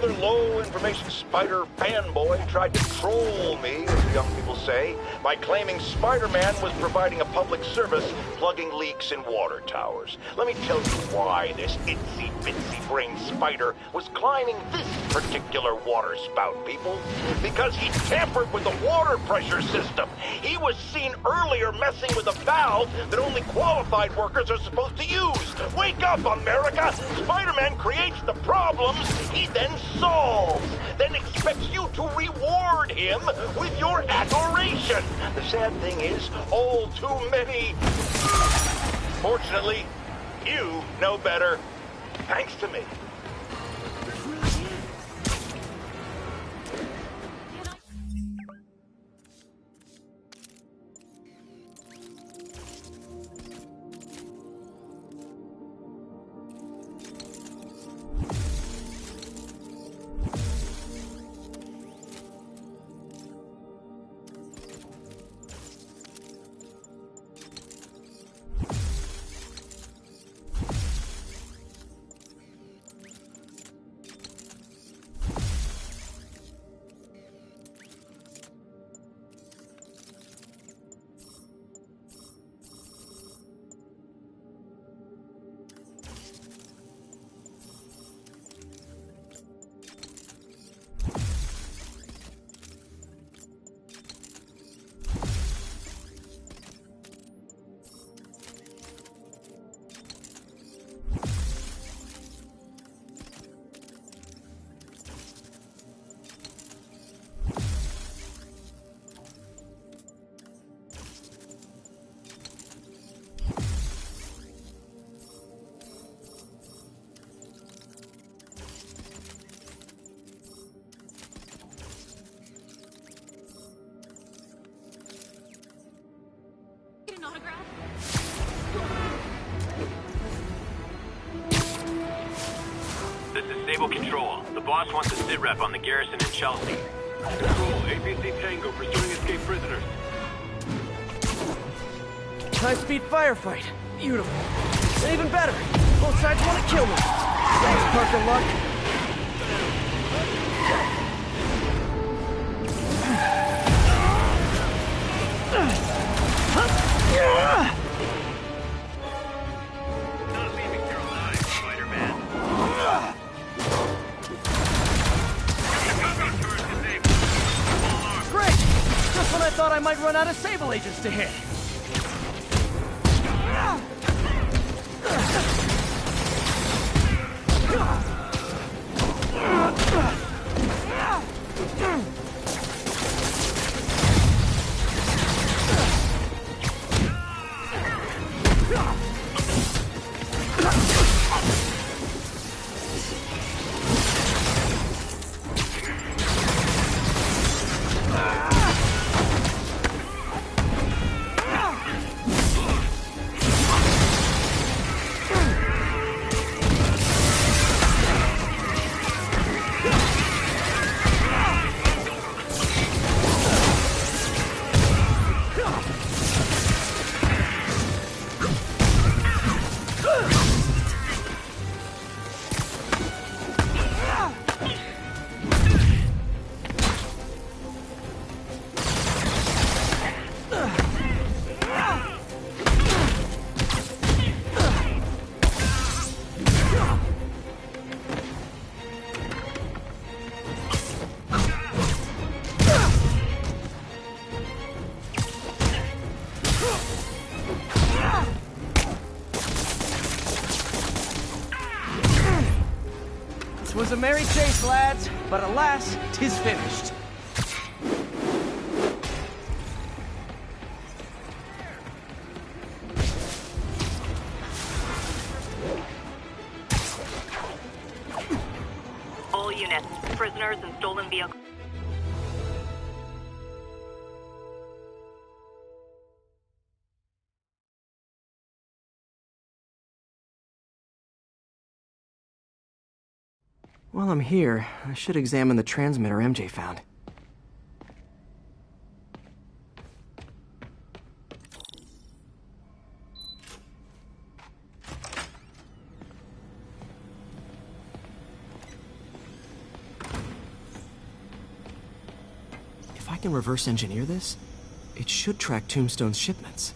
another low-information spider fanboy tried to troll me, as the young people say, by claiming Spider-Man was providing a public service plugging leaks in water towers. Let me tell you why this itsy-bitsy-brained spider was climbing this particular water spout, people. Because he tampered with the water pressure system. He was seen earlier messing with a valve that only qualified workers are supposed to use. Wake up, America! Spider-Man creates the problems he then solves, then expects you to reward him with your adoration. The sad thing is, all too many... Fortunately, you know better, thanks to me. This is Stable Control. The boss wants a sit rep on the garrison in Chelsea. Control, APC Tango pursuing escaped prisoners. High-speed firefight. Beautiful. And even better, both sides want to kill me. Thanks, Parker Luck. Not leaving here alive, Spider-Man. Great! Just when I thought I might run out of Sable agents to hit. Was a merry chase, lads, but alas, 'tis finished. All units, prisoners and stolen vehicles. While I'm here, I should examine the transmitter MJ found. can reverse engineer this, it should track Tombstone's shipments.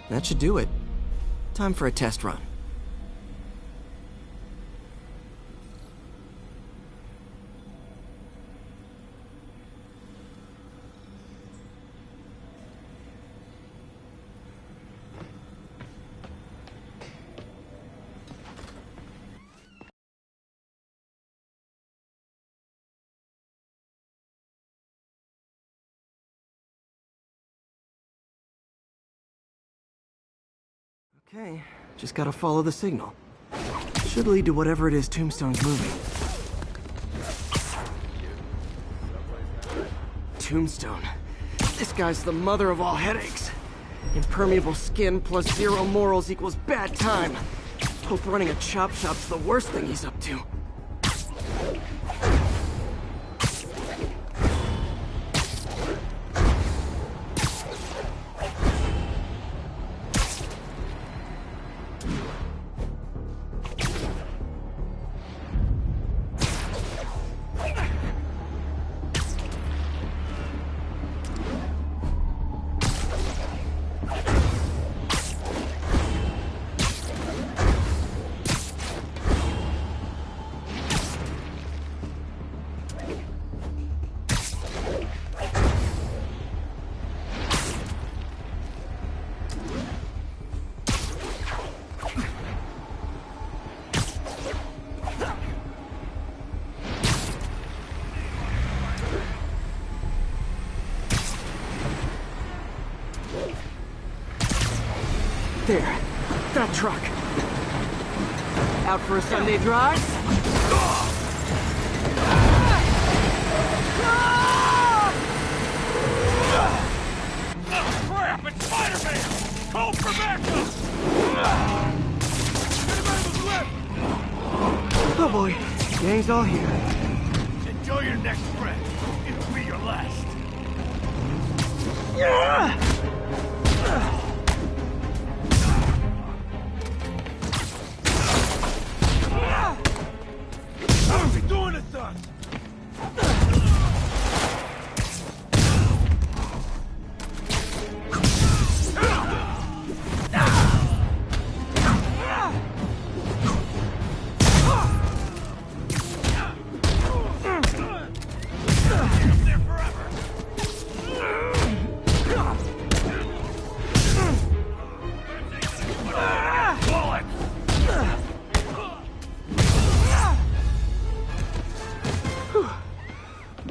That should do it. Time for a test run. Okay, just gotta follow the signal. Should lead to whatever it is Tombstone's moving. Tombstone. This guy's the mother of all headaches. Impermeable skin plus zero morals equals bad time. Hope running a chop shop's the worst thing he's up to. There, that truck. Out for a Sunday drive? Crap! It's Spider-Man! Call for backup! Oh boy, gang's all here. Enjoy your next breath. It'll be your last.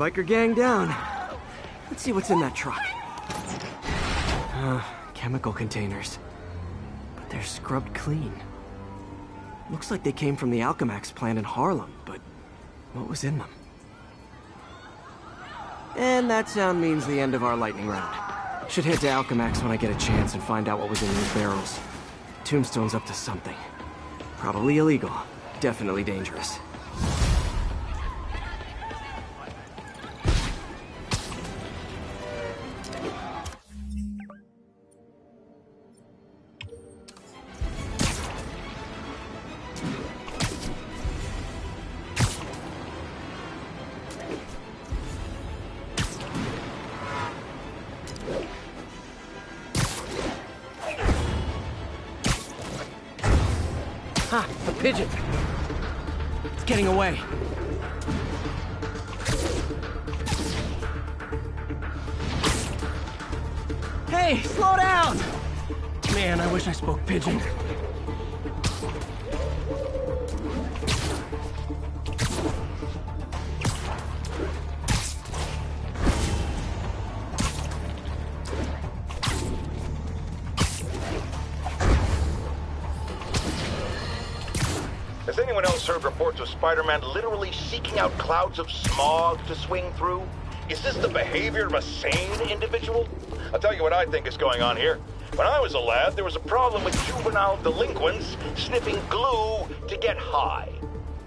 biker gang down. Let's see what's in that truck. Chemical containers. But they're scrubbed clean. Looks like they came from the Alchemax plant in Harlem, but what was in them? And that sound means the end of our lightning round. Should head to Alchemax when I get a chance and find out what was in those barrels. Tombstone's up to something. Probably illegal. Definitely dangerous. Ah, a pigeon. It's getting away. Hey, slow down! Man, I wish I spoke pigeon. Has anyone else heard reports of Spider-Man literally seeking out clouds of smog to swing through? Is this the behavior of a sane individual? I'll tell you what I think is going on here. When I was a lad, there was a problem with juvenile delinquents sniffing glue to get high.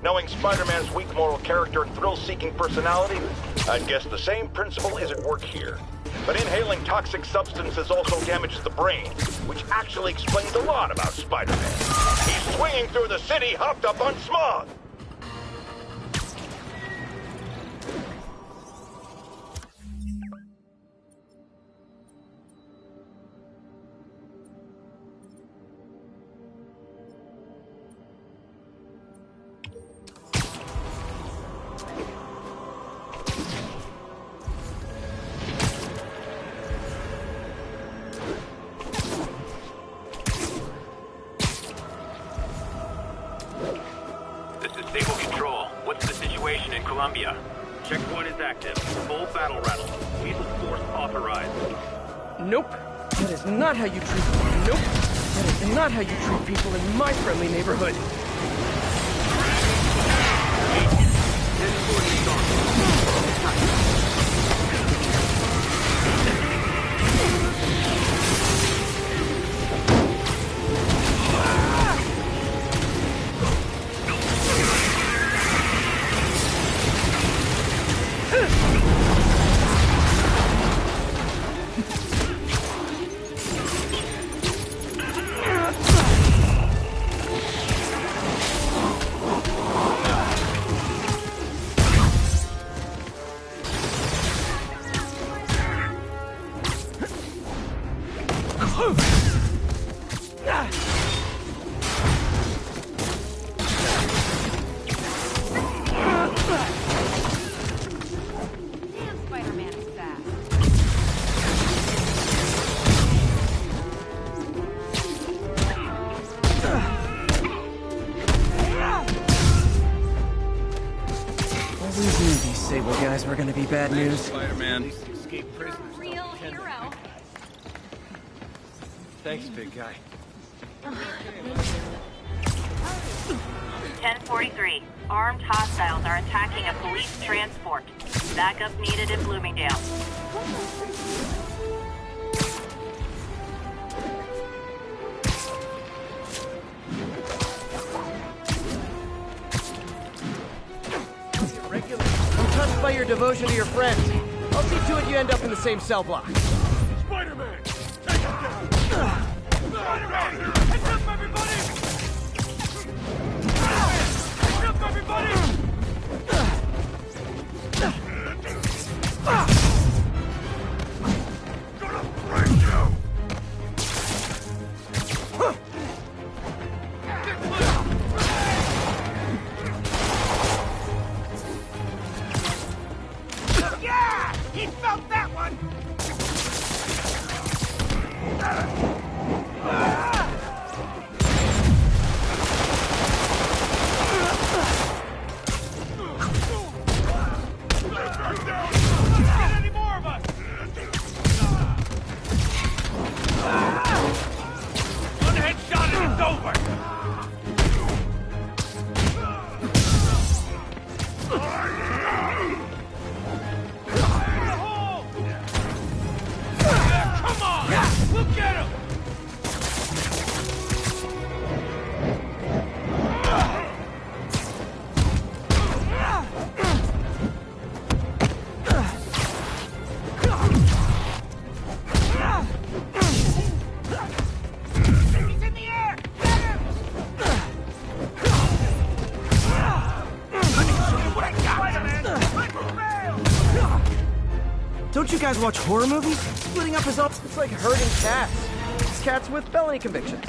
Knowing Spider-Man's weak moral character and thrill-seeking personality, I'd guess the same principle is at work here. But inhaling toxic substances also damages the brain, which actually explains a lot about Spider-Man. He's swinging through the city hopped up on smog. In Colombia. Checkpoint is active. Full battle rattle. Lethal force authorized. Nope. That is not how you treat people. Nope. That is not how you treat people in my friendly neighborhood. Guys, we're gonna be bad news. Spider-Man. Real hero. Thanks, big guy. 1043. Armed hostiles are attacking a police transport. Backup needed in Bloomingdale. I'm touched by your devotion to your friends. I'll see to it you end up in the same cell block. Spider-Man! Take him down! Spider-Man! Heads up, everybody! Heads up, everybody! Gonna break you! Yeah! He felt that one! Don't you guys watch horror movies? Splitting up his own... It's like herding cats. It's cats with felony convictions.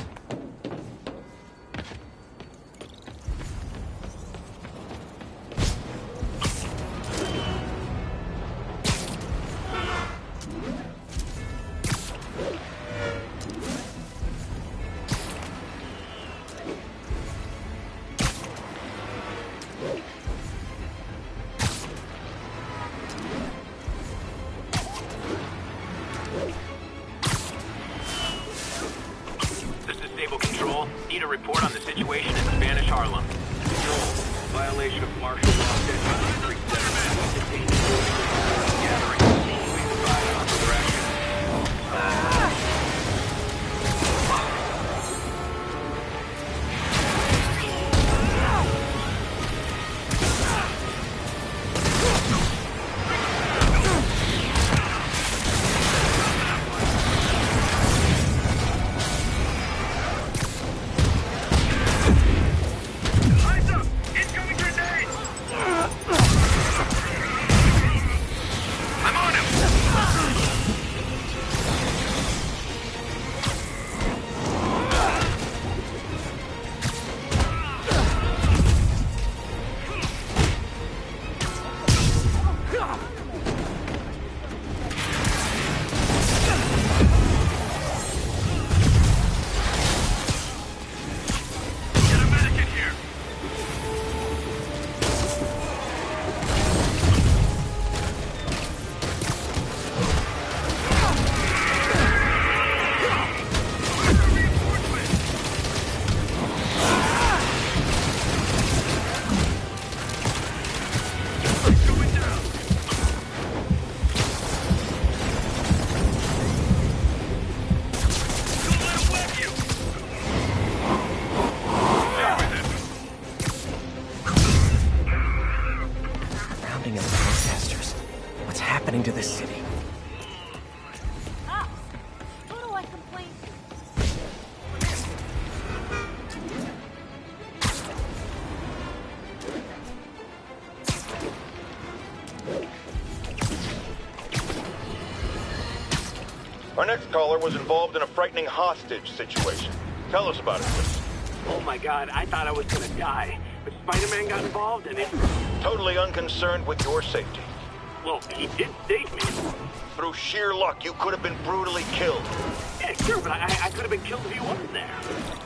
This is Stable Control. Need a report on the situation in Spanish Harlem. Control. Violation of martial law. Gathering. Please advise on further action. To this city. Ah, who do I complain Our next caller was involved in a frightening hostage situation. Tell us about it, please. Oh my god, I thought I was gonna die. But Spider-Man got involved and it... Totally unconcerned with your safety. Well, he did save me. Through sheer luck, you could have been brutally killed. Yeah, sure, but I could have been killed if he wasn't there.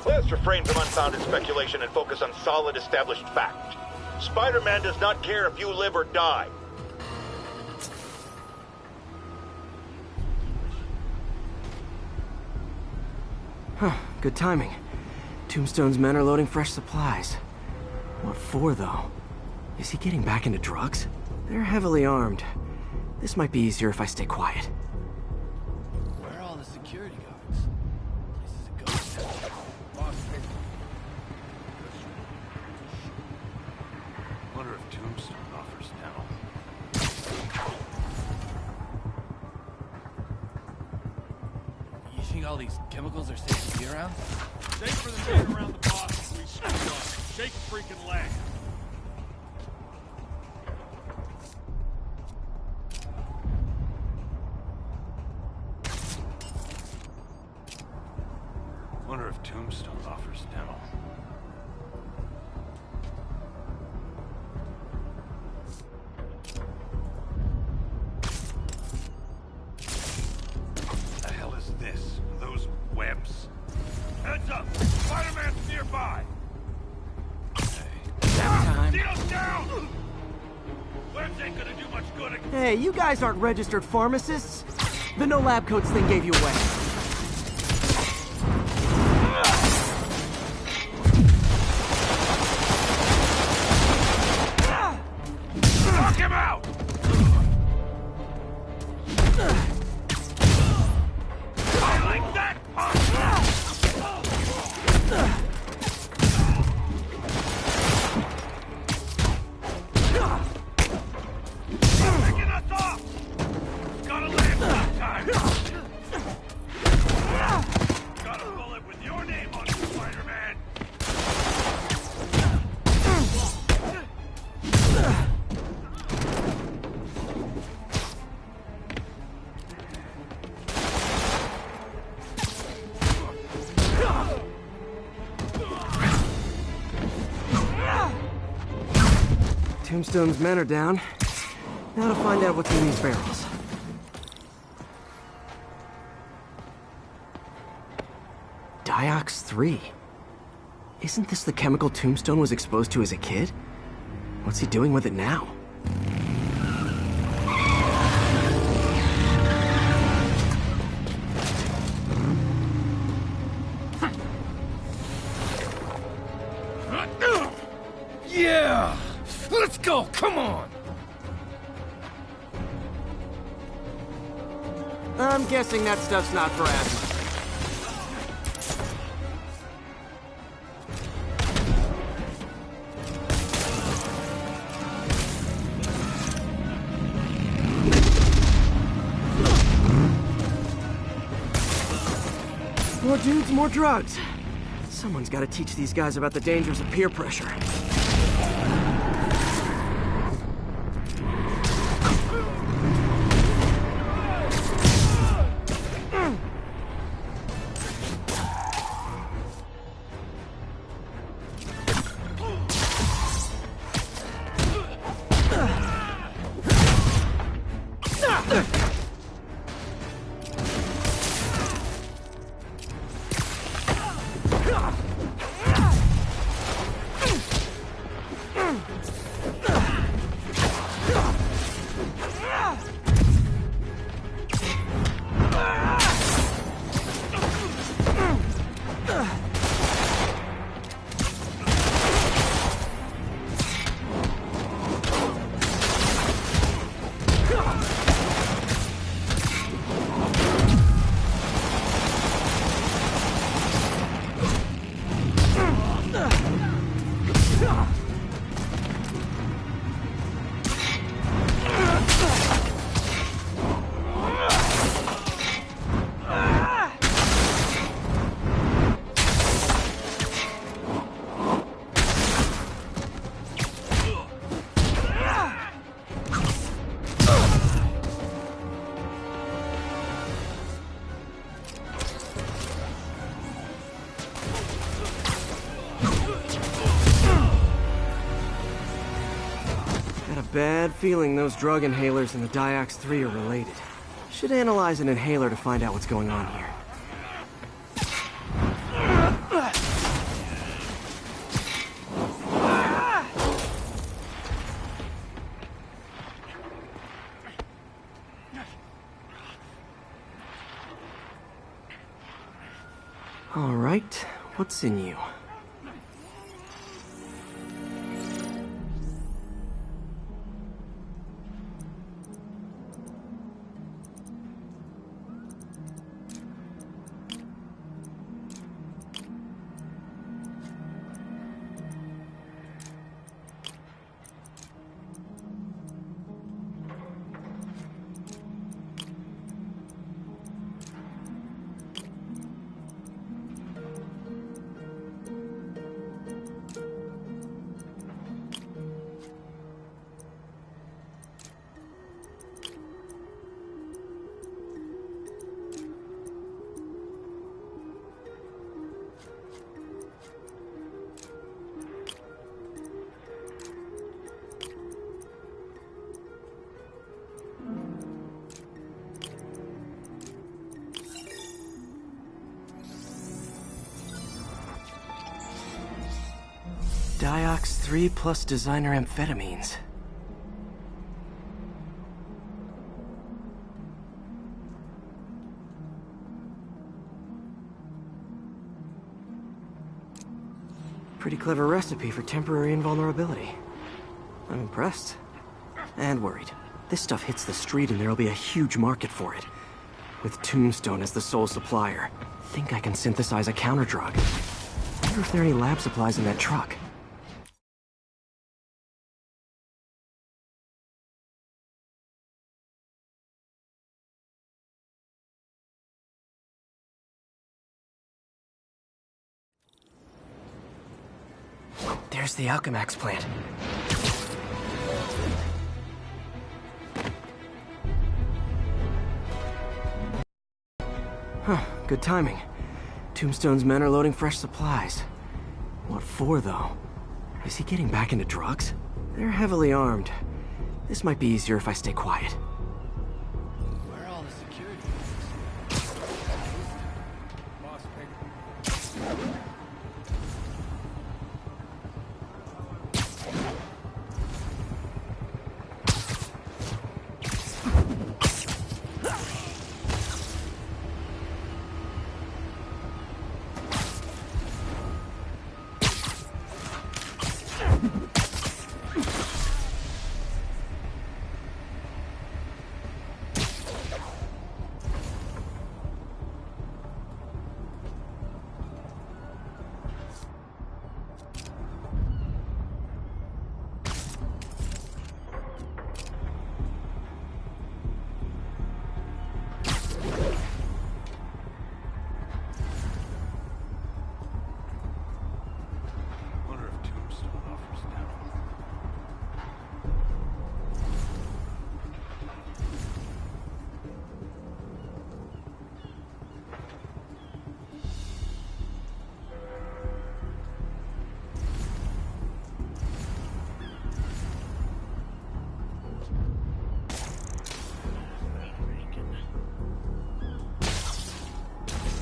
Let's refrain from unfounded speculation and focus on solid established fact. Spider-Man does not care if you live or die. Huh, good timing. Tombstone's men are loading fresh supplies. What for, though? Is he getting back into drugs? They're heavily armed. This might be easier if I stay quiet. Where are all the security guards? This is a ghost town. Boss paid. Wonder if Tombstone offers dental. You think all these chemicals are safe to be around? Safe for the man around the boss. We screwed up. Shake a freaking leg. Wonder if Tombstone offers dental. The hell is this? Those webs? Heads up! Spider-Man's nearby! Time. Dino's down! Webs ain't gonna do much good again. Hey, you guys aren't registered pharmacists. The no lab coats thing gave you away. Knock him out! I like that! Picking us off! Gotta land sometime! Got a bullet with your name on it, Spider-Man! Tombstone's men are down. Now to find out what's in these barrels. Diox 3. Isn't this the chemical Tombstone was exposed to as a kid? What's he doing with it now? Yeah! Let's go, come on! I'm guessing that stuff's not for asthma. More dudes, more drugs. Someone's got to teach these guys about the dangers of peer pressure. Bad feeling those drug inhalers and the Diox 3 are related. Should analyze an inhaler to find out what's going on here. All right, what's in you? Diox 3 plus designer amphetamines. Pretty clever recipe for temporary invulnerability. I'm impressed. And worried. This stuff hits the street and there'll be a huge market for it. With Tombstone as the sole supplier, think I can synthesize a counter-drug. Wonder if there are any lab supplies in that truck. There's the Alchemax plant. Huh, good timing. Tombstone's men are loading fresh supplies. What for, though? Is he getting back into drugs? They're heavily armed. This might be easier if I stay quiet. Where are all the security? Boss Pink. Wonder if Tombstone offers now.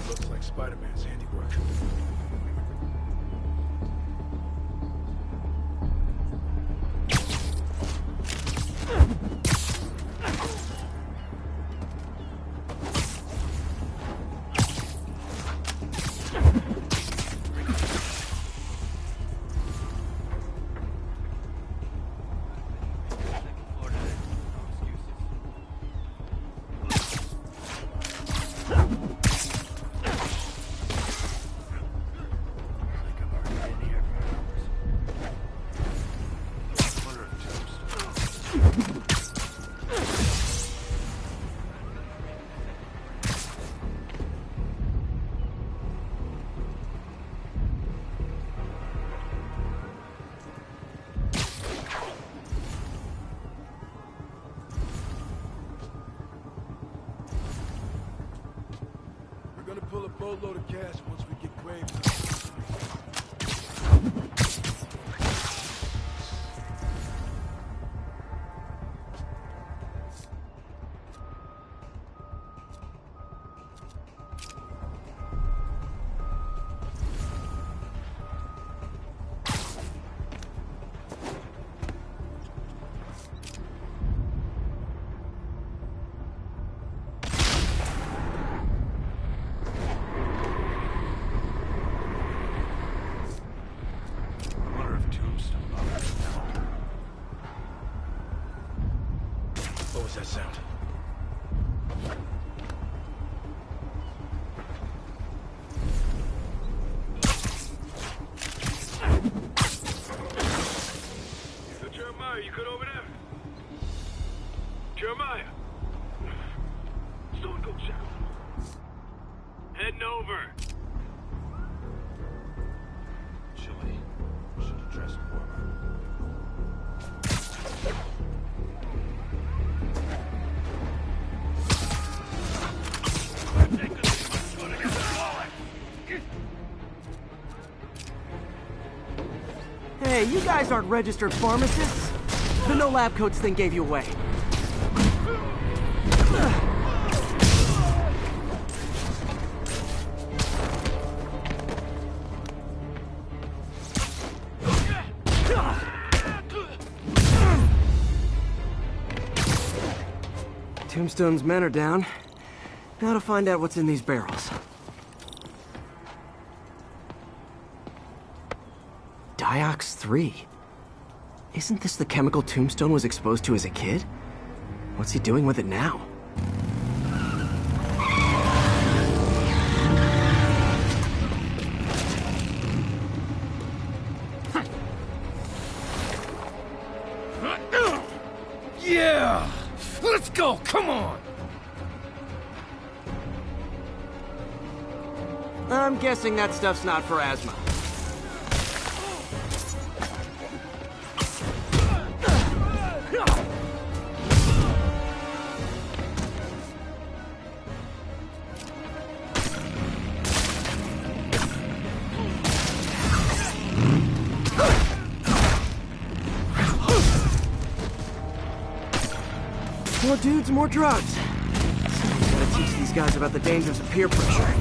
Looks like Spider-Man's handiwork. We're gonna pull a boatload of cash once we get Graves. Wonder if Tombstone offers now. What was that sound? So Jeremiah, you good over there? Jeremiah! Someone go check him. Heading over. Chilly. Should have dressed warmer. Hey, you guys aren't registered pharmacists. The no lab coats thing gave you away. Tombstone's men are down. Now to find out what's in these barrels. Diox 3. Isn't this the chemical Tombstone was exposed to as a kid? What's he doing with it now? Yeah! Let's go! Come on! I'm guessing that stuff's not for asthma. More dudes, more drugs. Someone's gotta teach these guys about the dangers of peer pressure.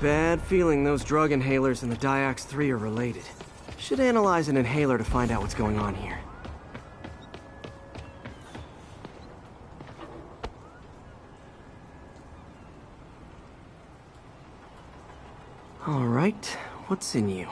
Bad feeling those drug inhalers and the Diox 3 are related. Should analyze an inhaler to find out what's going on here. All right, what's in you?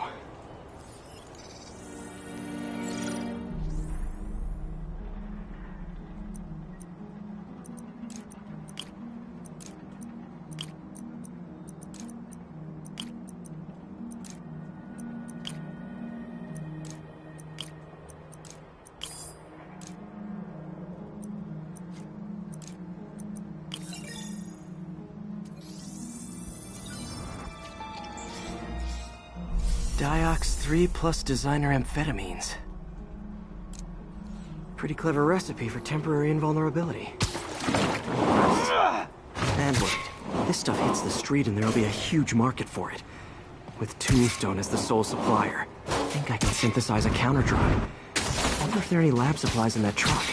Diox 3 plus designer amphetamines. Pretty clever recipe for temporary invulnerability. And wait, this stuff hits the street and there'll be a huge market for it. With Tombstone as the sole supplier, I think I can synthesize a counter drug. I wonder if there are any lab supplies in that truck.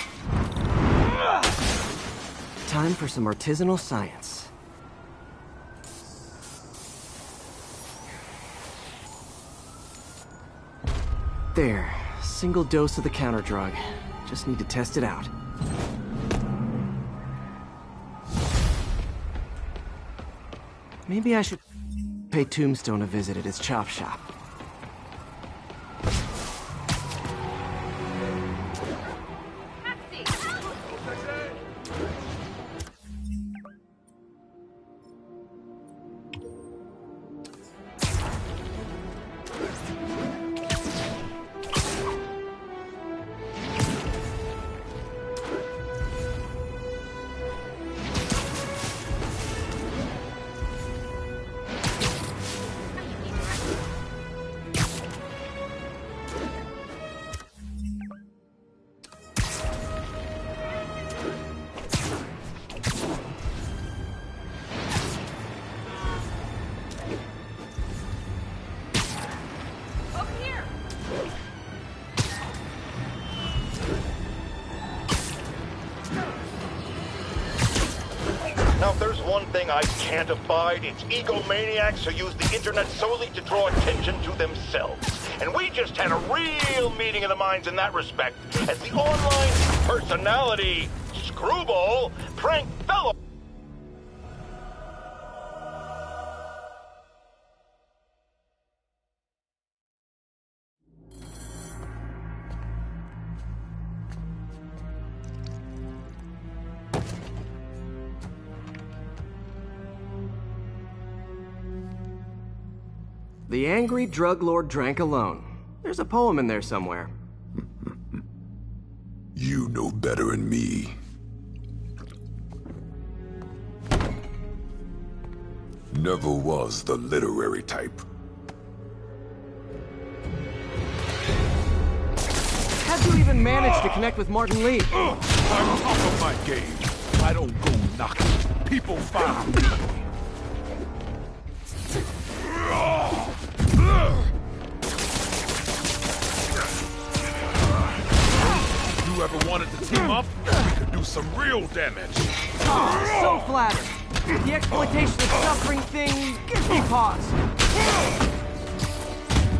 Time for some artisanal science. There, single dose of the counter drug. Just need to test it out. Maybe I should pay Tombstone a visit at his chop shop. Now, if there's one thing I can't abide, it's egomaniacs who use the internet solely to draw attention to themselves. And we just had a real meeting of the minds in that respect, as the online personality Screwball pranked fellow... The angry drug lord drank alone. There's a poem in there somewhere. You know better than me. Never was the literary type. How'd you even manage to connect with Martin Lee? I'm top of my game. I don't go knocking. People find me. If you ever wanted to team up, we could do some real damage. Oh, so flattered. The exploitation of suffering thing gives me pause.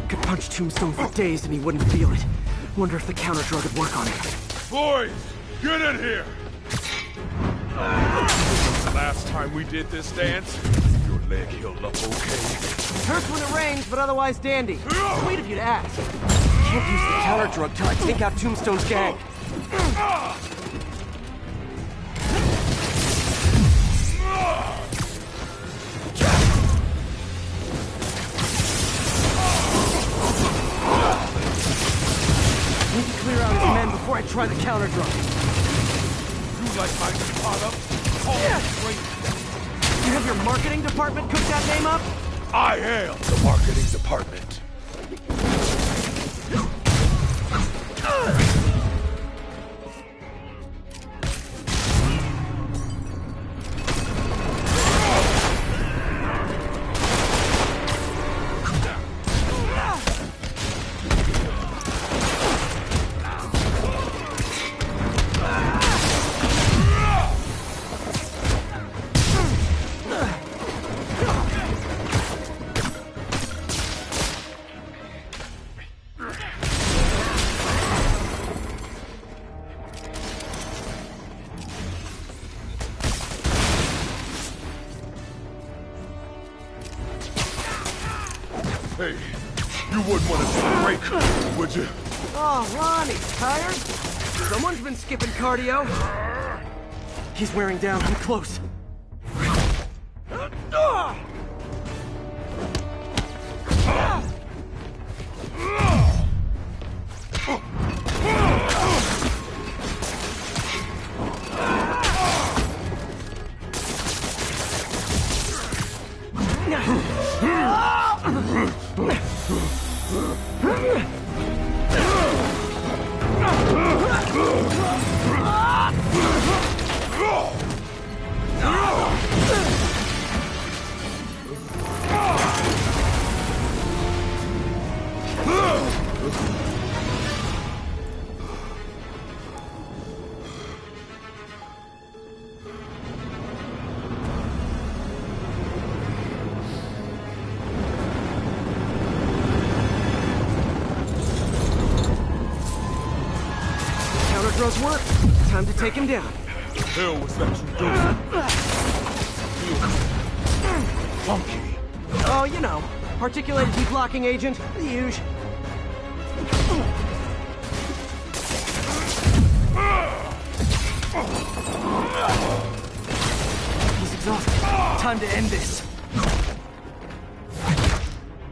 Could punch Tombstone for days and he wouldn't feel it. Wonder if the counter drug would work on him. Boys, get in here! The last time we did this dance, your leg healed up okay. Hurts when it rains, but otherwise dandy. Sweet of you to ask. Can't use the counter drug till I take out Tombstone's gang. Need to clear out his men before I try the counter drug. You like my product? Call it straight. You have your marketing department cook that name up? I am the marketing department. Hey, you wouldn't want to take a break, would you? Oh, Ronnie, tired? Someone's been skipping cardio. He's wearing down. I'm close. Drugs work. Time to take him down. The hell was that you doing? Funky. Oh, you know, articulated deblocking agent, the huge. He's exhausted. Time to end this.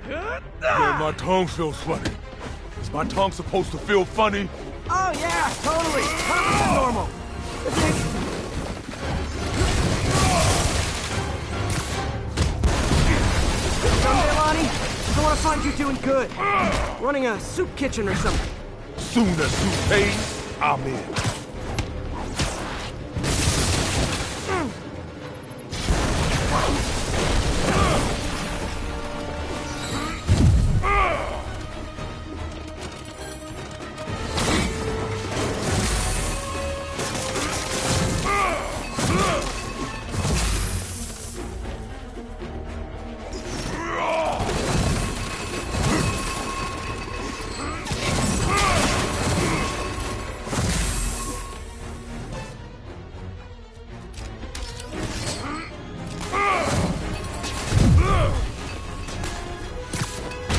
Man, my tongue feels funny. Is my tongue supposed to feel funny? Oh yeah, totally. 100% normal. Someday, Lonnie, I want to find you doing good. Running a soup kitchen or something. Soon as soup pays, I'm in.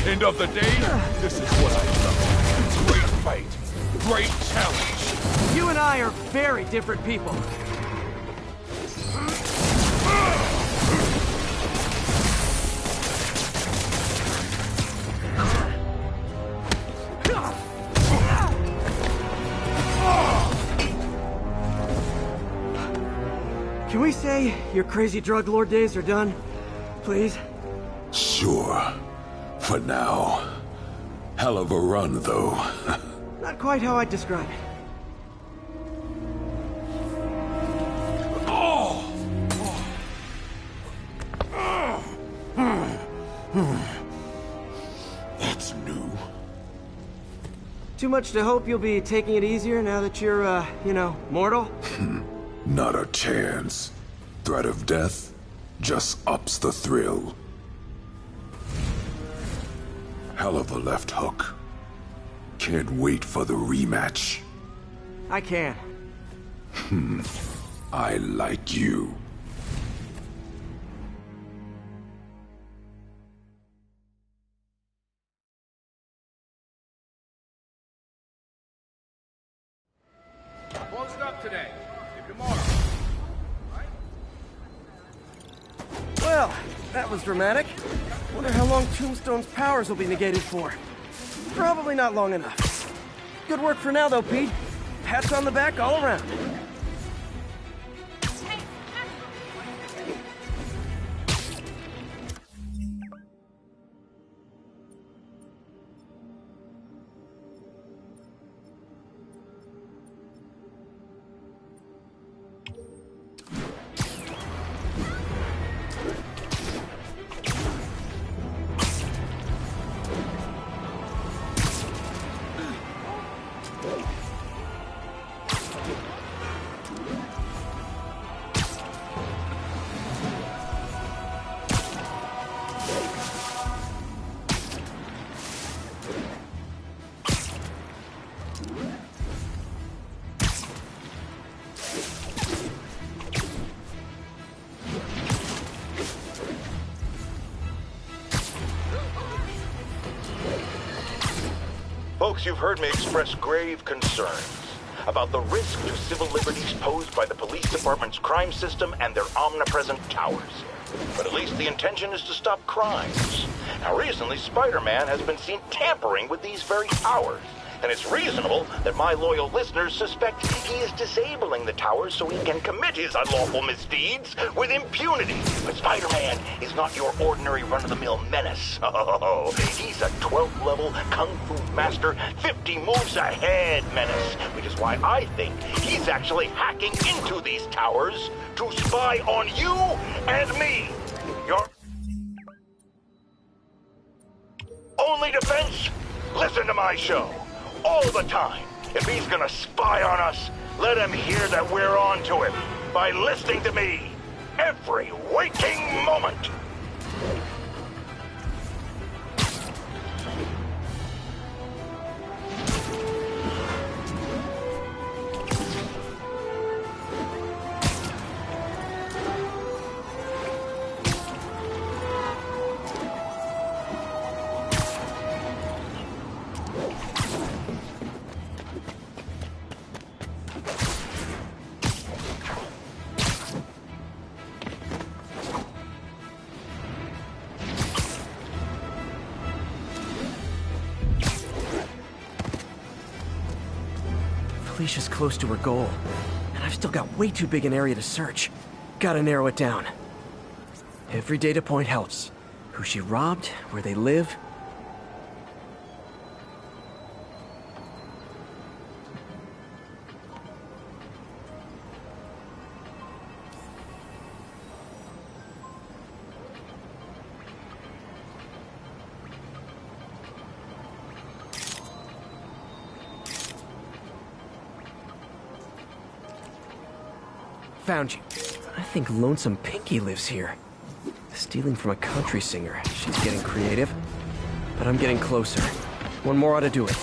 End of the day, this is what I love. Great fight. Great challenge. You and I are very different people. Can we say your crazy drug lord days are done? please? Sure. For now. Hell of a run, though. Not quite how I'd describe it. That's new. Too much to hope you'll be taking it easier now that you're, mortal? Not a chance. Threat of death just ups the thrill. Hell of a left hook. Can't wait for the rematch. I can. I like you. Closed up today. Maybe tomorrow. Well, that was dramatic. Wonder how long Tombstone's powers will be negated for. Probably not long enough. Good work for now, though, Pete. Pats on the back all around. Folks, you've heard me express grave concerns about the risk to civil liberties posed by the police department's crime system and their omnipresent towers. But at least the intention is to stop crimes. Now, recently, Spider-Man has been seen tampering with these very towers. And it's reasonable that my loyal listeners suspect he is disabling the towers so he can commit his unlawful misdeeds with impunity. But Spider-Man is not your ordinary run-of-the-mill menace. Oh, he's a 12th level Kung Fu master, 50 moves ahead menace, which is why I think he's actually hacking into these towers to spy on you and me. Your only defense? Listen to my show. All the time. If he's gonna spy on us, let him hear that we're on to him by listening to me every waking moment. Felicia's close to her goal, and I've still got way too big an area to search. Gotta narrow it down. Every data point helps. Who she robbed, where they live. Found you. I think Lonesome Pinky lives here. Stealing from a country singer. She's getting creative. But I'm getting closer. One more ought to do it.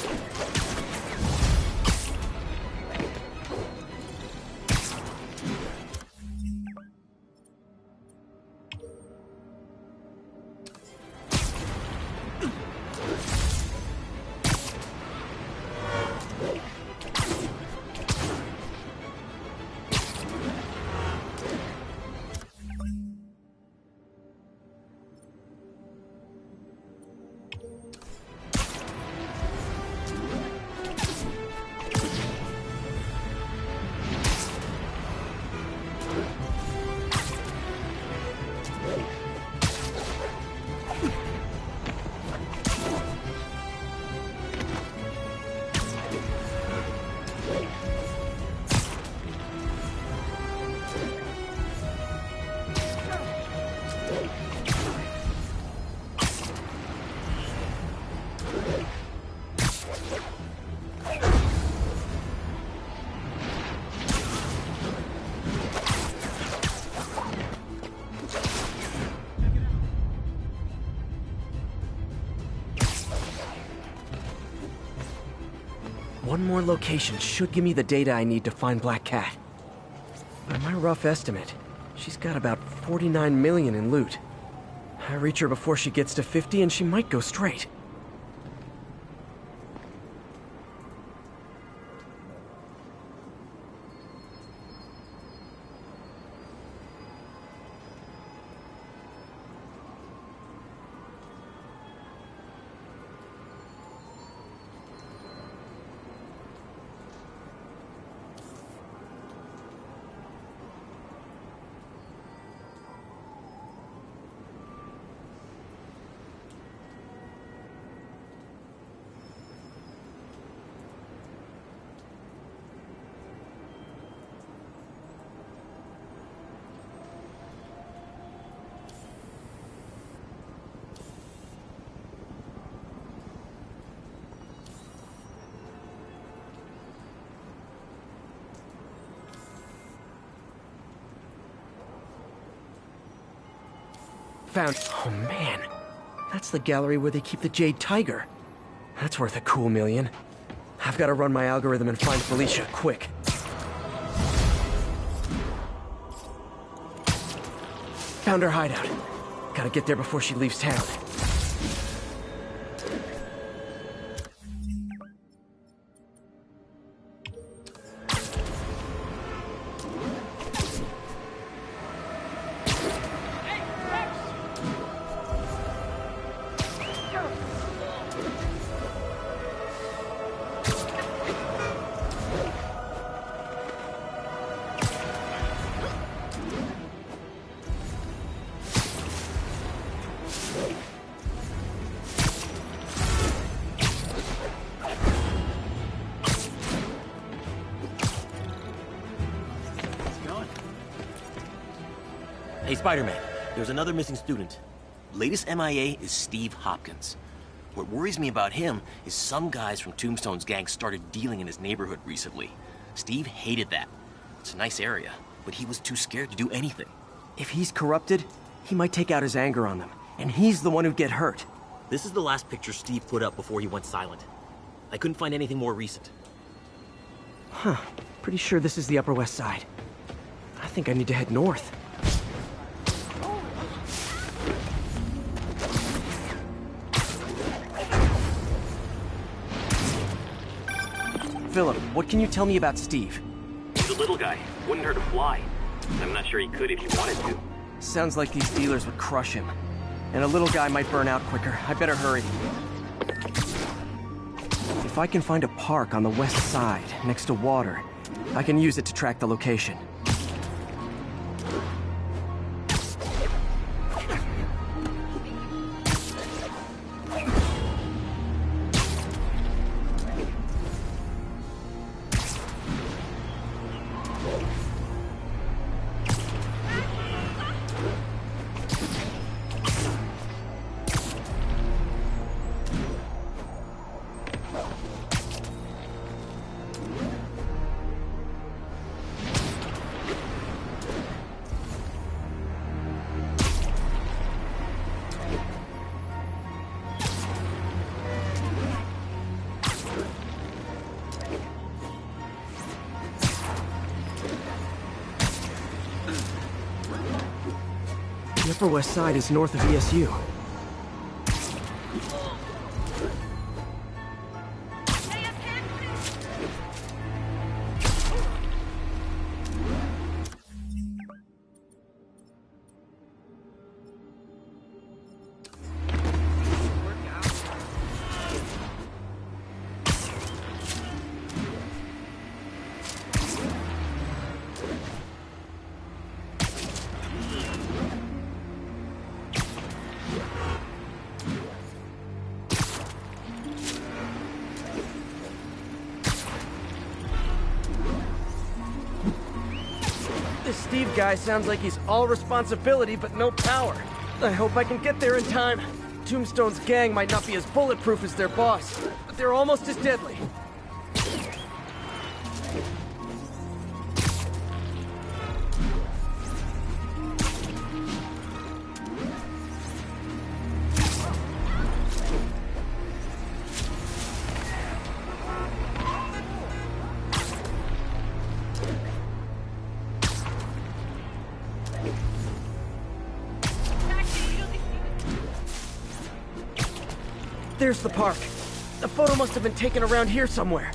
One more location should give me the data I need to find Black Cat. By my rough estimate, she's got about 49 million in loot. I reach her before she gets to 50 and she might go straight. Found... Oh man, that's the gallery where they keep the Jade Tiger. That's worth a cool million. I've got to run my algorithm and find Felicia, quick. Found her hideout. Gotta get there before she leaves town. Hey, Spider-Man, there's another missing student. Latest MIA is Steve Hopkins. What worries me about him is some guys from Tombstone's gang started dealing in his neighborhood recently. Steve hated that. It's a nice area, but he was too scared to do anything. If he's corrupted, he might take out his anger on them, and he's the one who'd get hurt. This is the last picture Steve put up before he went silent. I couldn't find anything more recent. Huh. Pretty sure this is the Upper West Side. I think I need to head north. Philip, what can you tell me about Steve? He's a little guy. Wouldn't hurt to fly. I'm not sure he could if he wanted to. Sounds like these dealers would crush him. And a little guy might burn out quicker. I better hurry. If I can find a park on the west side, next to water, I can use it to track the location. The Upper West Side is north of ESU. This Steve guy sounds like he's all responsibility but no power. I hope I can get there in time. Tombstone's gang might not be as bulletproof as their boss, but they're almost as deadly. There's the park. The photo must have been taken around here somewhere.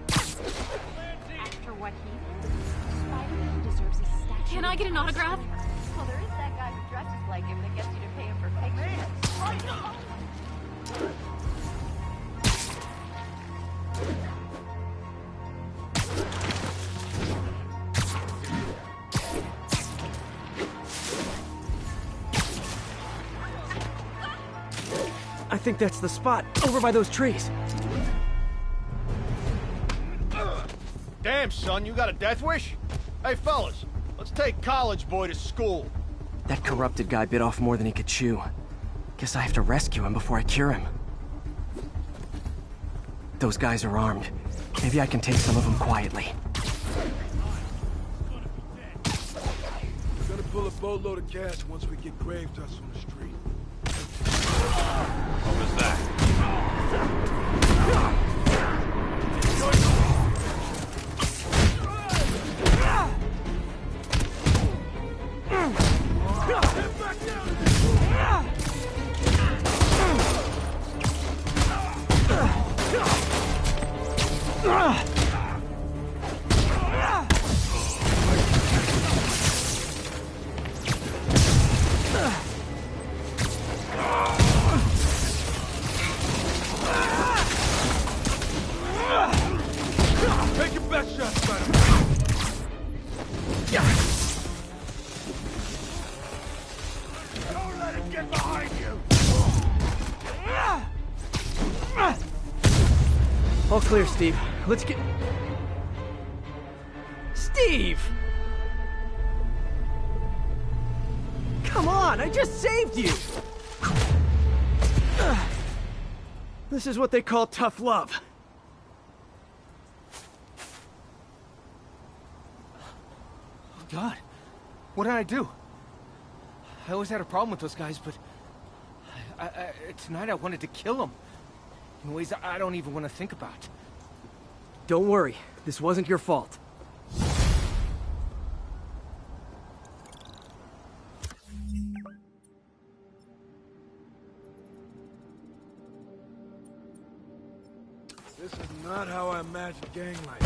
After what he did, Spider-Man deserves a statue. Can I get an autograph? Well, there is that guy who dresses like him that gets you to pay him for pictures. I think that's the spot, over by those trees. Damn, son, you got a death wish? Hey, fellas, let's take college boy to school. That corrupted guy bit off more than he could chew. Guess I have to rescue him before I cure him. Those guys are armed. Maybe I can take some of them quietly. We're gonna pull a boatload of cash once we get grave dust on the street. What was that? Take your best shot, Spider-Man. Don't let him get behind you. All clear, Steve. Let's get... Steve! Come on, I just saved you! This is what they call tough love. Oh, God. What did I do? I always had a problem with those guys, but... tonight I wanted to kill them. In ways I don't even want to think about. Don't worry, this wasn't your fault. This is not how I imagined gang life.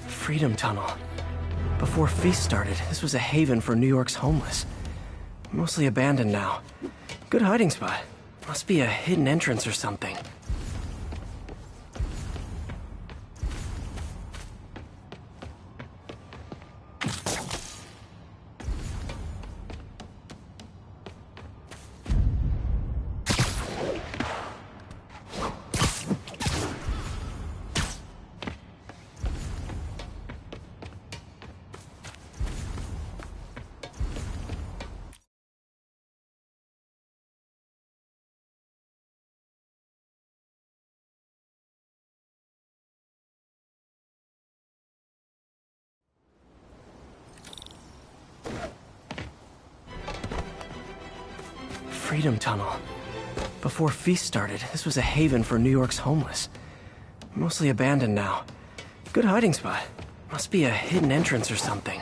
Freedom Tunnel. Before Feast started, this was a haven for New York's homeless. Mostly abandoned now. Good hiding spot. Must be a hidden entrance or something. Freedom Tunnel. Before Feast started, this was a haven for New York's homeless. Mostly abandoned now. Good hiding spot. Must be a hidden entrance or something.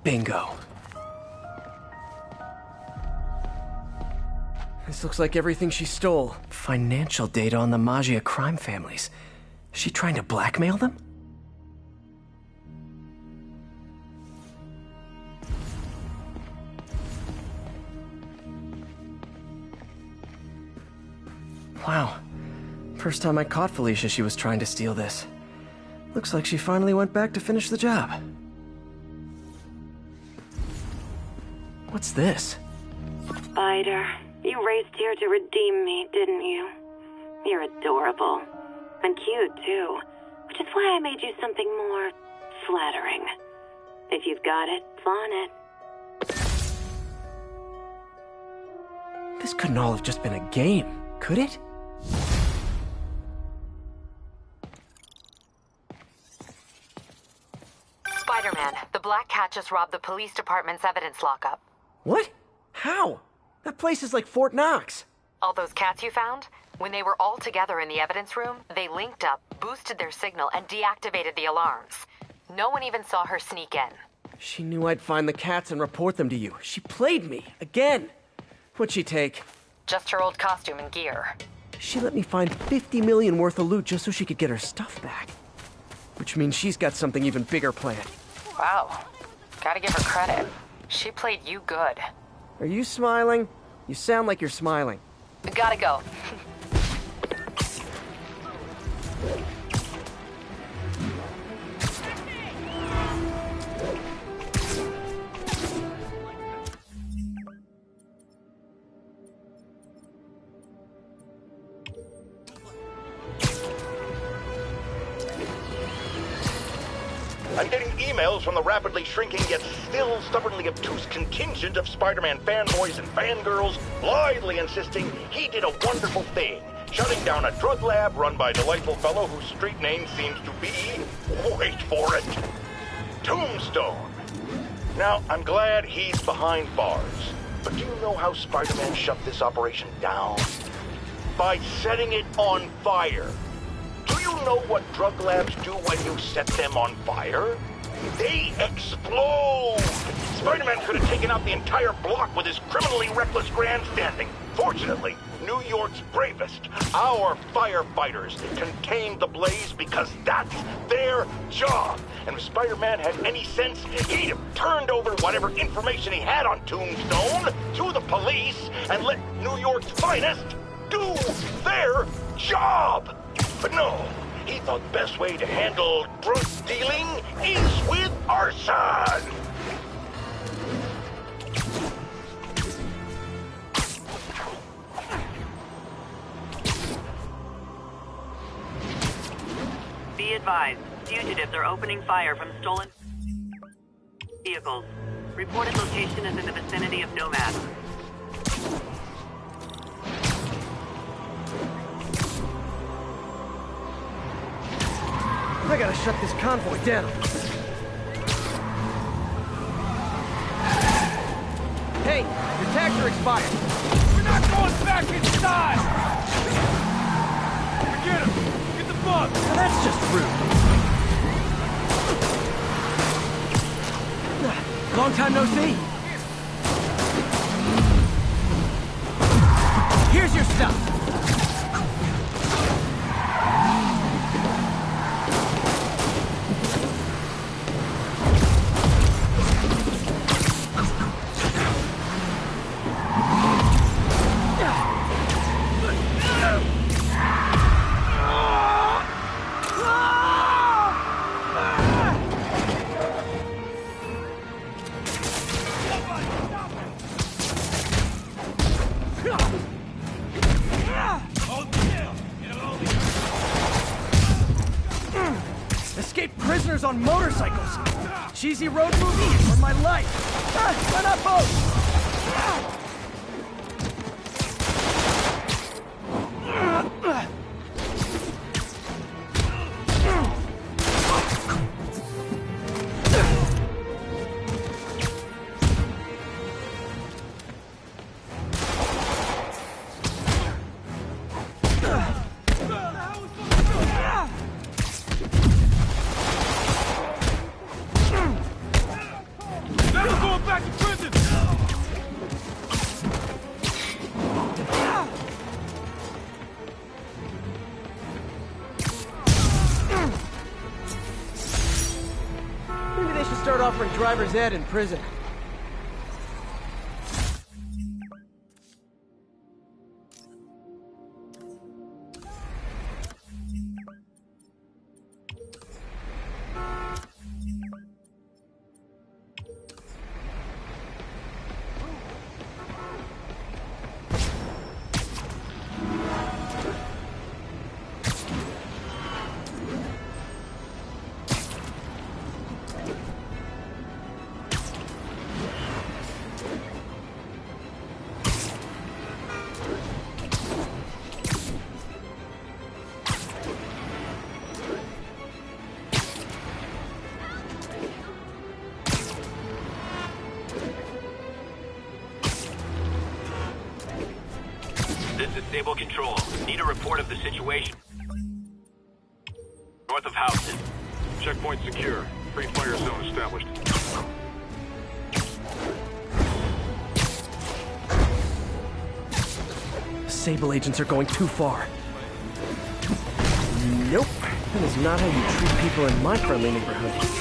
Bingo. This looks like everything she stole. Financial data on the Maggia crime families. Is she trying to blackmail them? Wow. First time I caught Felicia, she was trying to steal this. Looks like she finally went back to finish the job. What's this? Spider, you raced here to redeem me, didn't you? You're adorable. And cute, too. Which is why I made you something more flattering. If you've got it, flaunt it. This couldn't all have just been a game, could it? Spider-Man, the Black Cat just robbed the police department's evidence lockup. What? How? That place is like Fort Knox. All those cats you found? When they were all together in the evidence room, they linked up, boosted their signal, and deactivated the alarms. No one even saw her sneak in. She knew I'd find the cats and report them to you. She played me, again. What'd she take? Just her old costume and gear. She let me find $50 million worth of loot just so she could get her stuff back. Which means she's got something even bigger planned. Wow. Gotta give her credit. She played you good. Are you smiling? You sound like you're smiling. Gotta go. I'm getting emails from the rapidly shrinking yet still stubbornly obtuse contingent of Spider-Man fanboys and fangirls blithely insisting he did a wonderful thing, shutting down a drug lab run by a delightful fellow whose street name seems to be, wait for it, Tombstone. Now, I'm glad he's behind bars, but do you know how Spider-Man shut this operation down? By setting it on fire. Do you know what drug labs do when you set them on fire? They explode! Spider-Man could have taken out the entire block with his criminally reckless grandstanding. Fortunately, New York's bravest, our firefighters, contained the blaze because that's their job. And if Spider-Man had any sense, he'd have turned over whatever information he had on Tombstone to the police and let New York's finest do their job. But no, he thought the best way to handle drug dealing is with arson. Be advised, fugitives are opening fire from stolen vehicles. Reported location is in the vicinity of Nomad. I gotta shut this convoy down. Hey, your tags are expired. We're not going back inside! Forget him! Get the bug! Now that's just rude. Long time no see. Here's your stuff. Escaped prisoners on motorcycles. Cheesy road movie or my life. Why not both? offering driver's ed in prison. This is Stable Control. Need a report of the situation. North of Houston. Checkpoint secure. Free fire zone established. Sable agents are going too far. Nope. That is not how you treat people in my friendly neighborhood.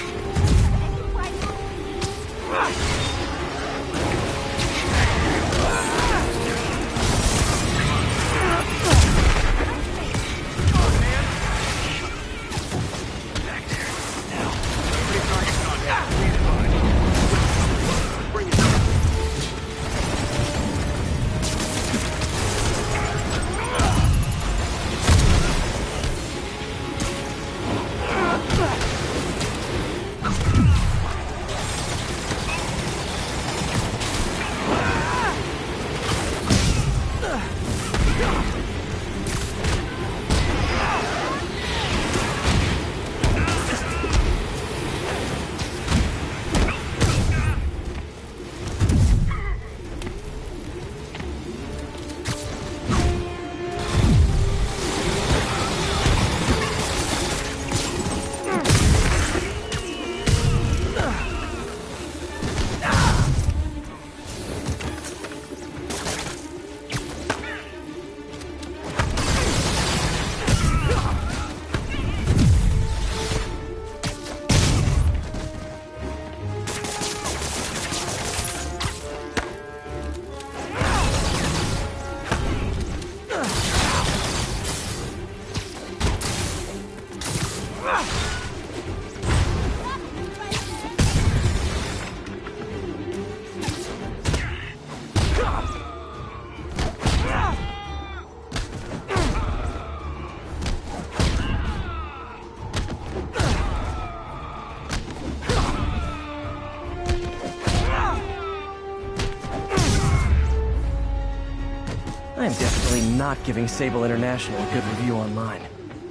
I'm definitely not giving Sable International a good review online.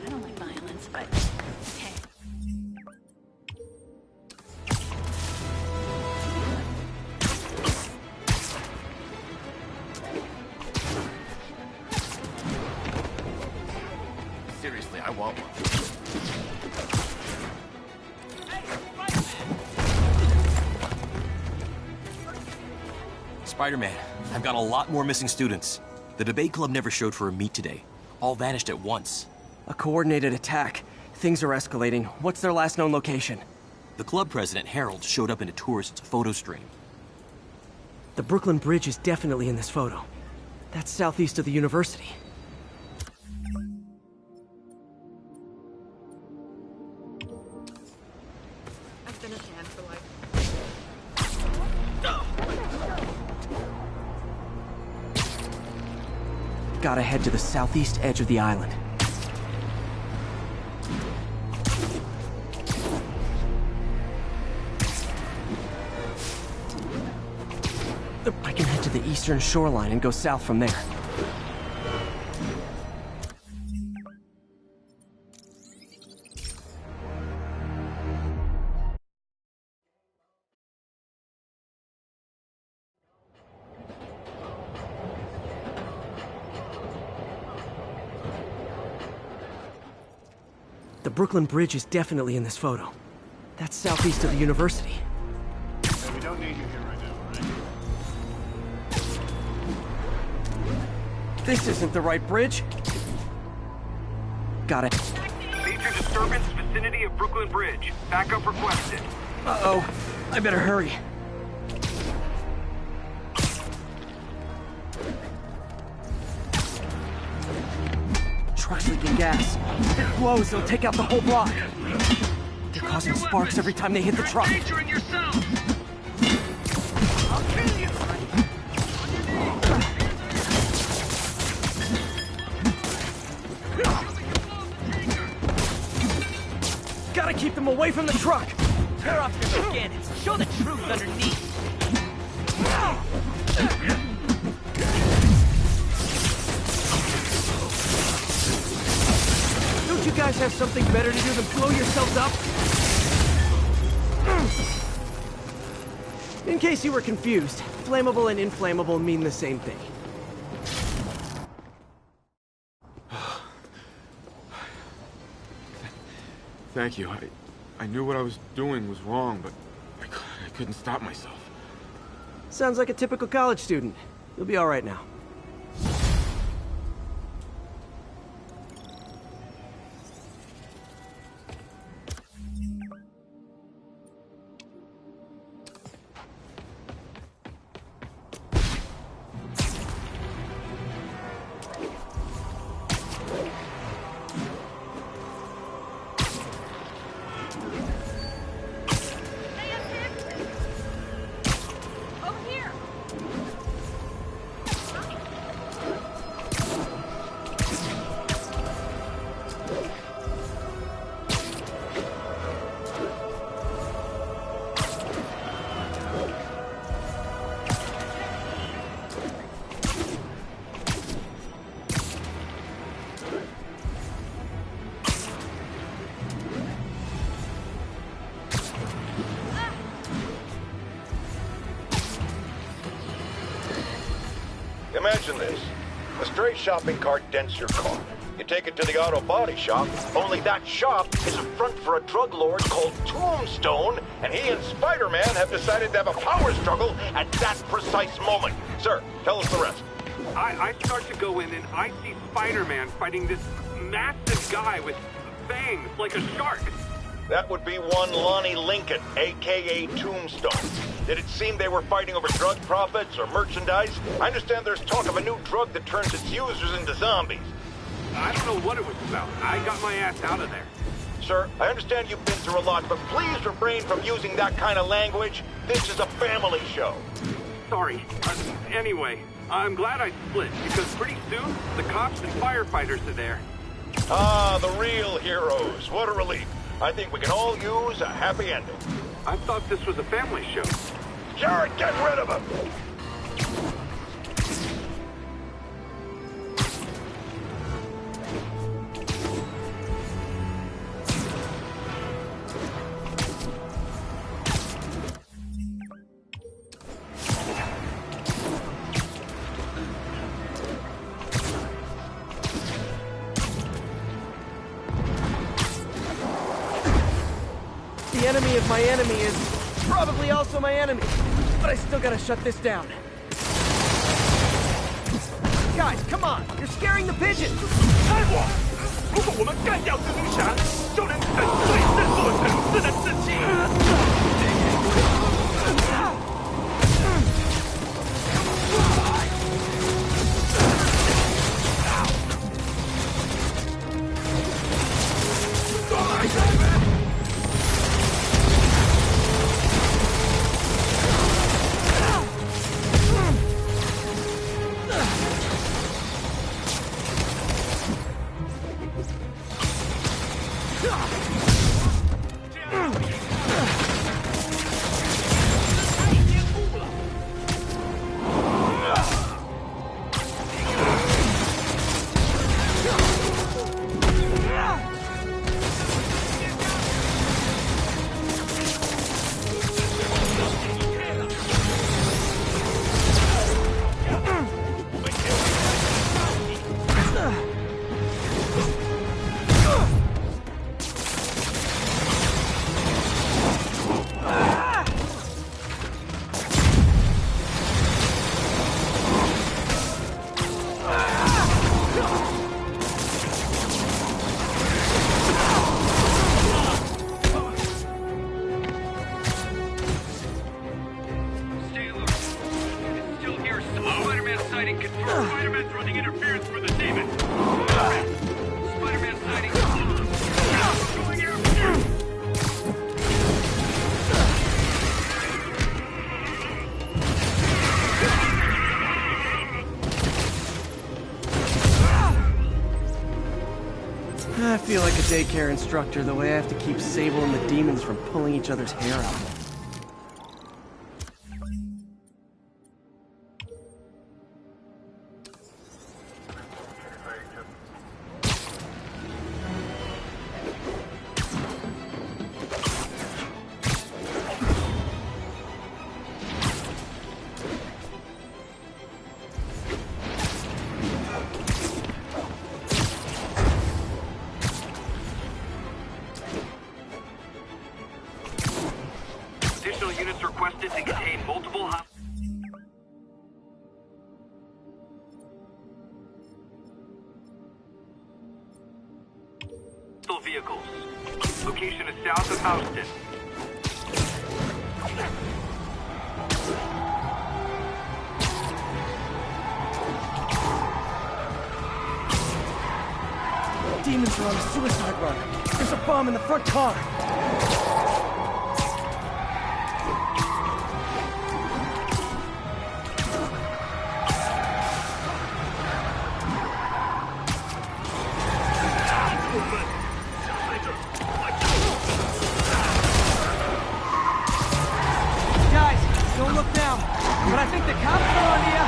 I don't like violence, but hey. Seriously, I want one. Spider-Man, I've got a lot more missing students. The debate club never showed for a meet today. All vanished at once. A coordinated attack. Things are escalating. What's their last known location? The club president, Harold, showed up in a tourist's photo stream. The Brooklyn Bridge is definitely in this photo. That's southeast of the university. I've been a fan for like... Gotta head to the southeast edge of the island. I can head to the eastern shoreline and go south from there. The Brooklyn Bridge is definitely in this photo. That's southeast of the university. Hey, we don't need you here right now, right? This isn't the right bridge. Got it. Major disturbance vicinity of Brooklyn Bridge. Backup requested. Uh-oh. I better hurry. Truck's leaking gas. If it blows, it'll take out the whole block. They're causing sparks every time they hit the truck. Endangering yourself! I'll kill you! Gotta keep them away from the truck! Tear off your skin and show the truth underneath! Don't you guys have something better to do than blow yourselves up? In case you were confused, flammable and inflammable mean the same thing. Thank you. I knew what I was doing was wrong, but I couldn't stop myself. Sounds like a typical college student. You'll be all right now. Imagine this. A stray shopping cart dents your car. You take it to the auto body shop, only that shop is a front for a drug lord called Tombstone, and he and Spider-Man have decided to have a power struggle at that precise moment. Sir, tell us the rest. I start to go in and I see Spider-Man fighting this massive guy with fangs like a shark. That would be one Lonnie Lincoln, a.k.a. Tombstone. Did it seem they were fighting over drug profits or merchandise? I understand there's talk of a new drug that turns its users into zombies. I don't know what it was about. I got my ass out of there. Sir, I understand you've been through a lot, but please refrain from using that kind of language. This is a family show. Sorry. Anyway, I'm glad I split, because pretty soon, the cops and firefighters are there. Ah, the real heroes. What a relief. I think we can all use a happy ending. I thought this was a family show. Jared, get rid of him! The enemy of my enemy is probably also my enemy. But I still gotta shut this down. Guys, come on! You're scaring the pigeons! 如果我们干掉蜘蛛侠，就能跟最振作城市的士气。I feel like a daycare instructor the way I have to keep Sable and the demons from pulling each other's hair out. Units requested to contain multiple vehicles. Location is south of Houston. Demons are on a suicide run. There's a bomb in the front car. Don't look now, but I think the cops are on you.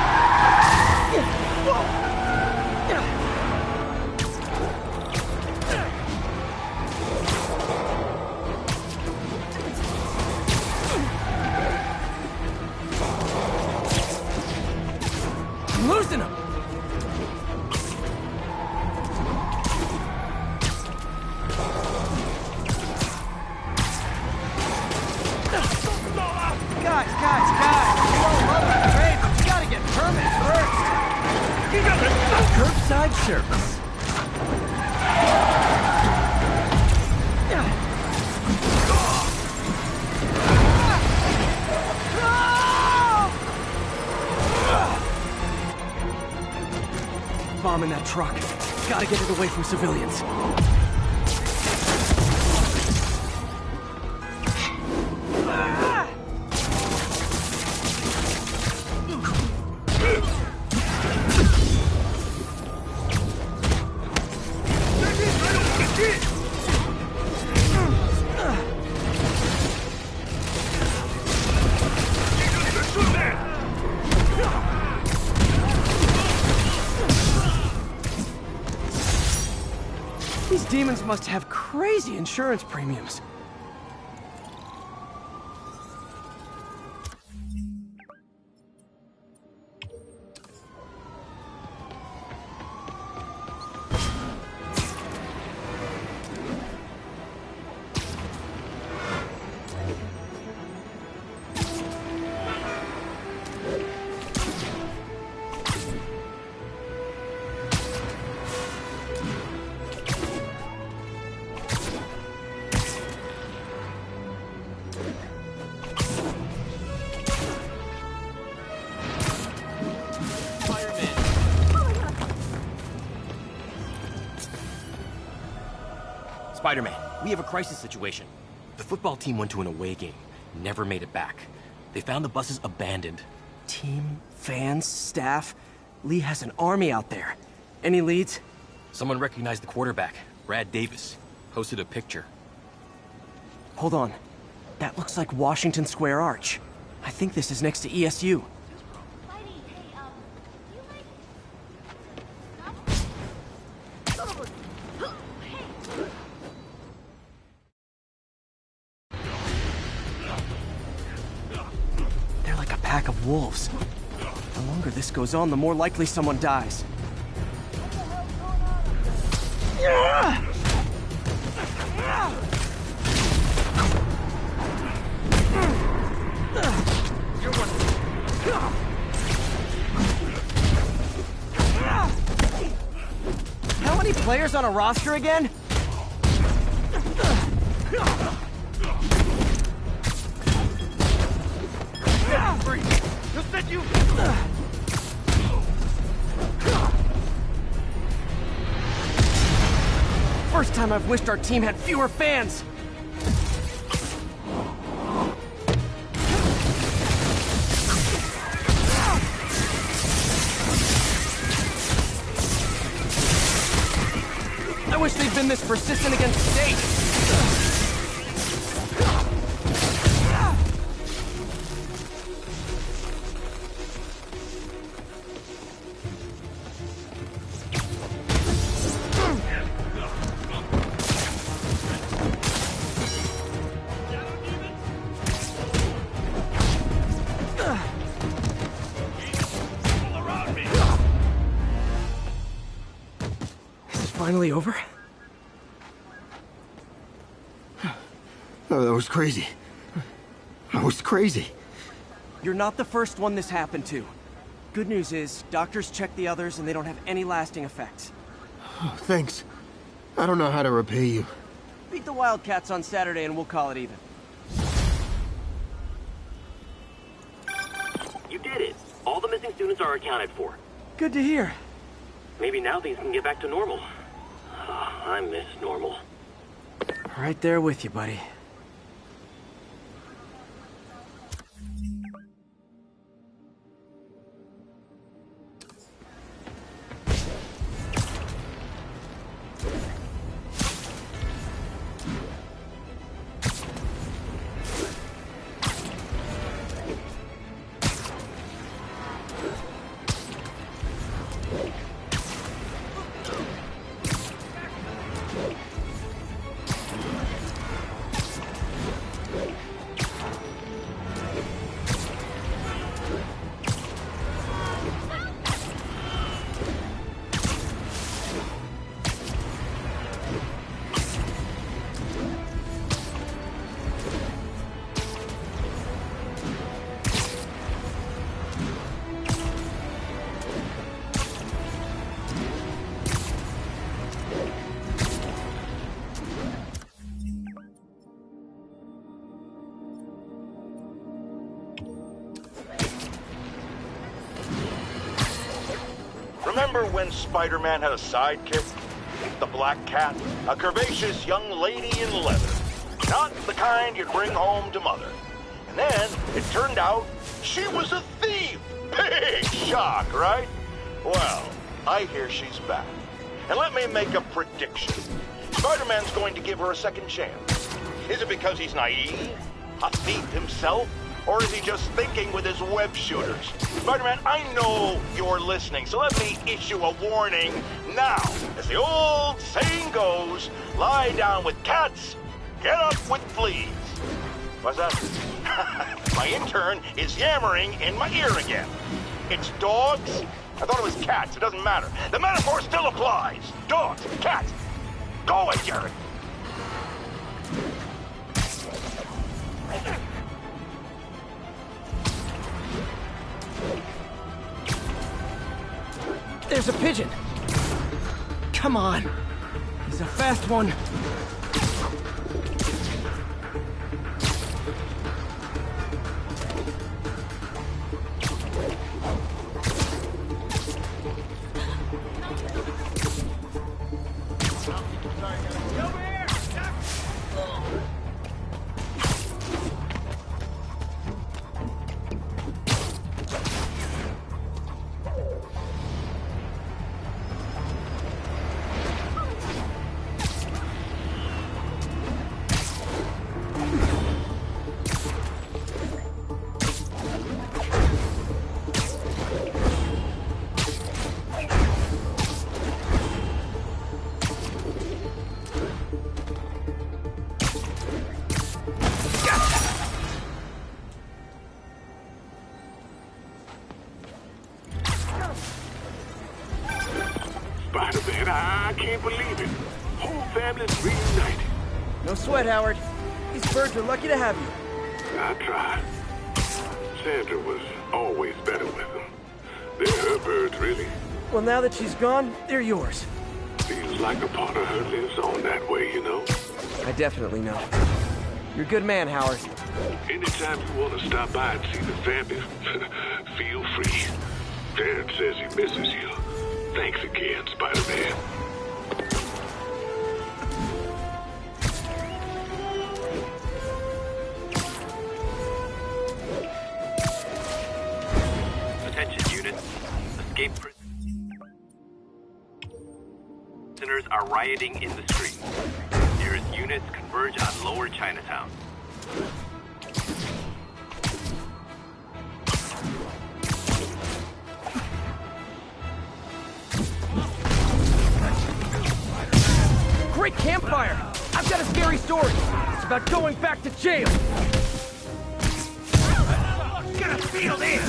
I'm losing him. Guys, you all love it, great, but you gotta get permits first. You gotta curbside service. Bomb in that truck. Gotta get it away from civilians. These demons must have crazy insurance premiums. Spider-Man, we have a crisis situation. The football team went to an away game, never made it back. They found the buses abandoned. Team, fans, staff. Lee has an army out there. Any leads? Someone recognized the quarterback, Brad Davis. Posted a picture. Hold on. That looks like Washington Square Arch. I think this is next to ESU. They're like a pack of wolves. The longer this goes on, the more likely someone dies. How many players on a roster again? He'll set you. First time I've wished our team had fewer fans. I wish they'd been this persistent against State. Finally over? Oh, that was crazy. That was crazy. You're not the first one this happened to. Good news is, doctors checked the others and they don't have any lasting effects. Oh, thanks. I don't know how to repay you. Beat the Wildcats on Saturday and we'll call it even. You did it. All the missing students are accounted for. Good to hear. Maybe now things can get back to normal. I miss normal. Right there with you, buddy. Remember when Spider-Man had a sidekick? The Black Cat? A curvaceous young lady in leather. Not the kind you'd bring home to Mother. And then, it turned out, she was a thief! Big shock, right? Well, I hear she's back. And let me make a prediction. Spider-Man's going to give her a second chance. Is it because he's naive? A thief himself? Or is he just thinking with his web shooters? Spider-Man, I know you're listening, so let me issue a warning now. As the old saying goes, lie down with cats, get up with fleas. What's that? My intern is yammering in my ear again. It's dogs? I thought it was cats. It doesn't matter. The metaphor still applies. Dogs, cats. Go away, Jared. There's a pigeon! Come on! He's a fast one! Spider-Man, I can't believe it. Whole family's reunited. No sweat, Howard. These birds are lucky to have you. I tried. Sandra was always better with them. They're her birds, really. Well, now that she's gone, they're yours. Feels like a part of her lives on that way, you know? I definitely know. You're a good man, Howard. Anytime you want to stop by and see the family, feel free. Dad says he misses you. Thanks again, Spider-Man. Attention, unit. Escape prisoners are rioting in the streets. Nearest units converge on Lower Chinatown. Great campfire! I've got a scary story. It's about going back to jail. Get a field in!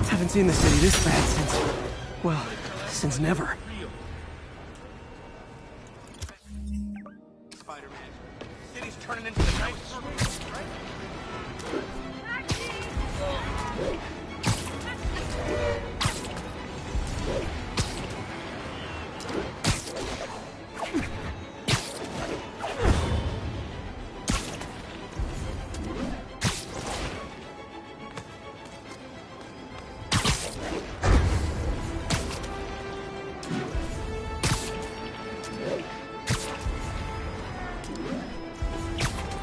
Haven't seen the city this bad since... well, since never. Spider-Man. City's turning into the night circus, right?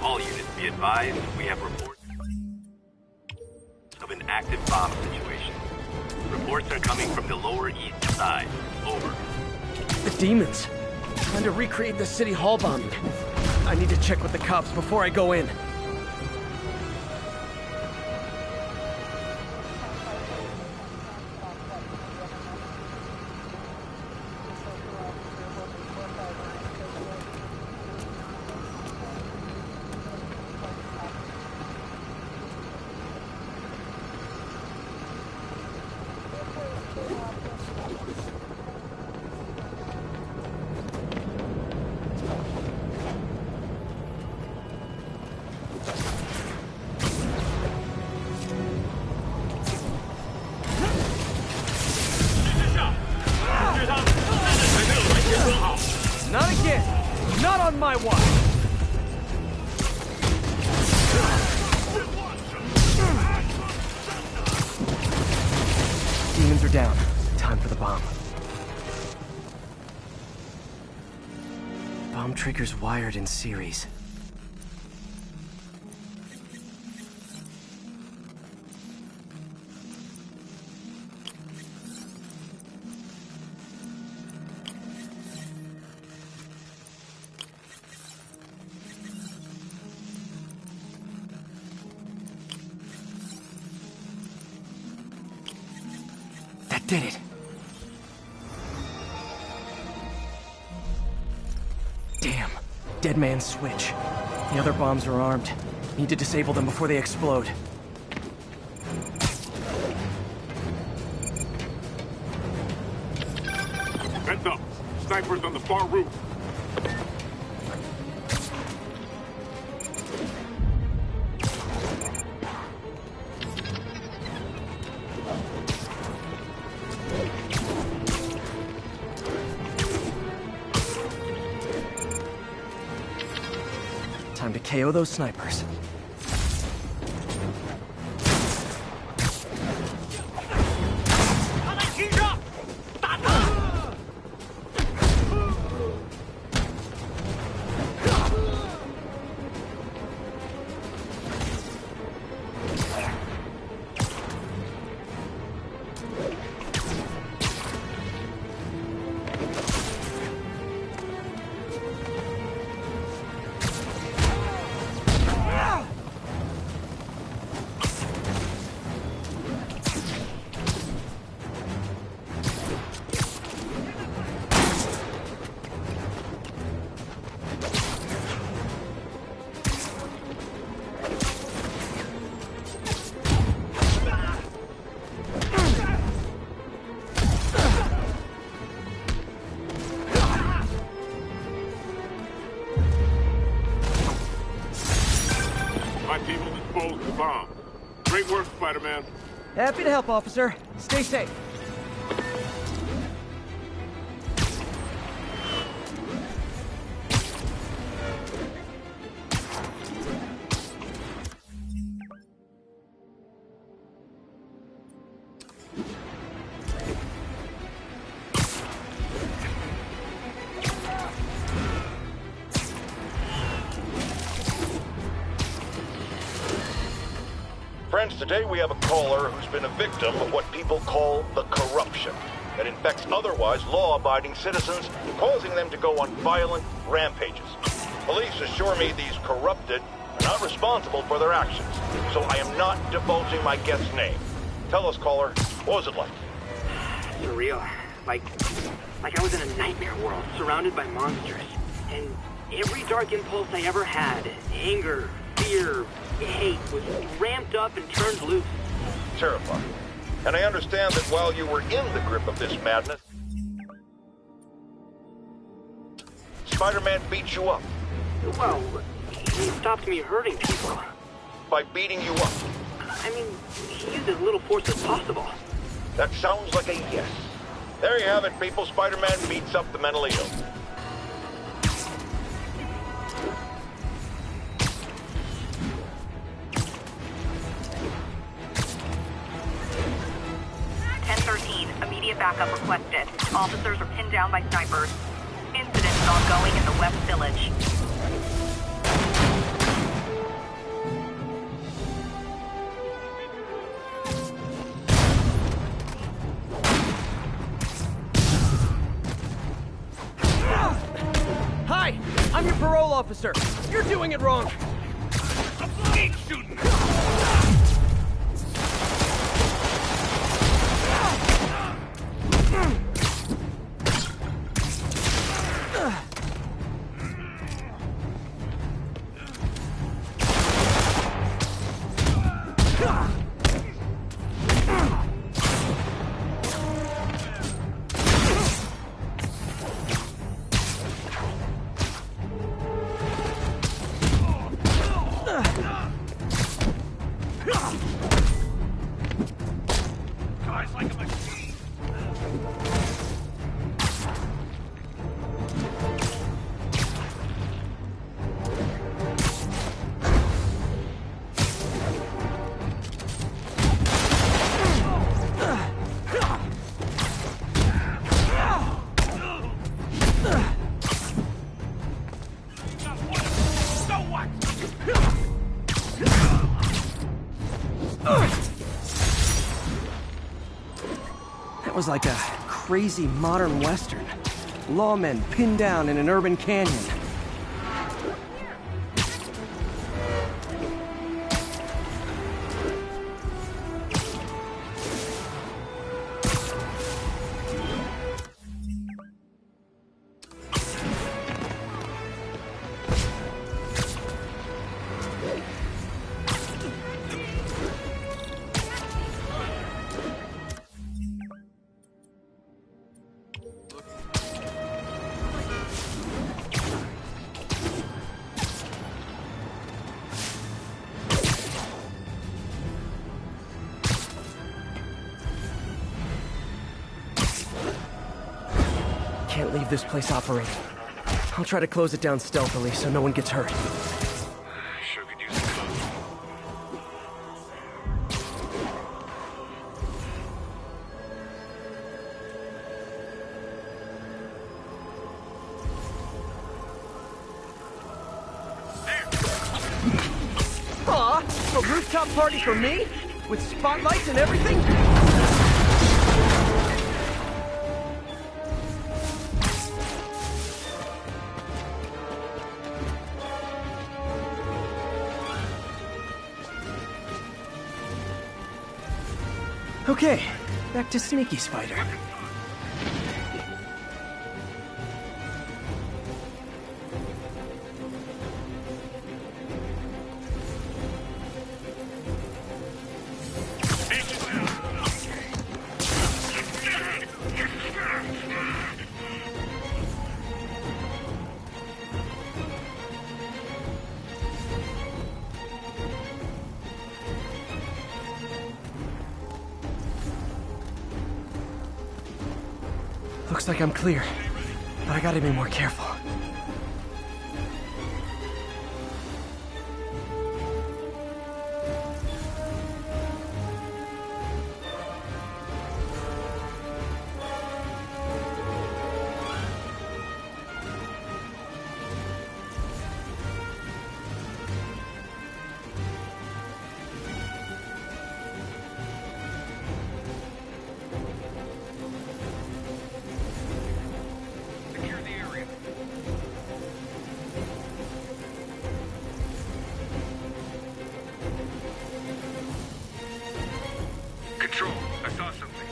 All units be advised, we have reports of an active bomb situation. Reports are coming from the Lower East Side. Over. The demons. Trying to recreate the city hall bombing. I need to check with the cops before I go in. Not again! Not on my watch! Demons are down. Time for the bomb. Bomb triggers wired in series. That did it. Damn. Dead man's switch. The other bombs are armed. Need to disable them before they explode. Heads up. Snipers on the far roof. Time to KO those snipers. My team will dispose of the bomb. Great work, Spider-Man. Happy to help, officer. Stay safe. Friends, today we have a caller who's been a victim of what people call the corruption that infects otherwise law-abiding citizens, causing them to go on violent rampages. Police assure me these corrupted are not responsible for their actions, so I am not divulging my guest's name. Tell us, caller, what was it like? Surreal. Like I was in a nightmare world, surrounded by monsters. And every dark impulse I ever had, anger, fear, hate, was ramped up and turned loose. Terrifying. And I understand that while you were in the grip of this madness, Spider-Man beat you up. Well, he stopped me hurting people. By beating you up? I mean, he used as little force as possible. That sounds like a yes. There you have it, people. Spider-Man beats up the mentally ill. Immediate backup requested. Officers are pinned down by snipers. Incident is ongoing in the West Village. Hi! I'm your parole officer. You're doing it wrong. Keep shooting! That was like a crazy modern western. Lawmen pinned down in an urban canyon. Can't leave this place operating. I'll try to close it down stealthily so no one gets hurt. Sure could use a coat. Aw, a rooftop party for me? With spotlights and everything? Okay, back to Sneaky Spider. Looks like I'm clear, but I gotta be more careful. Control, I saw something.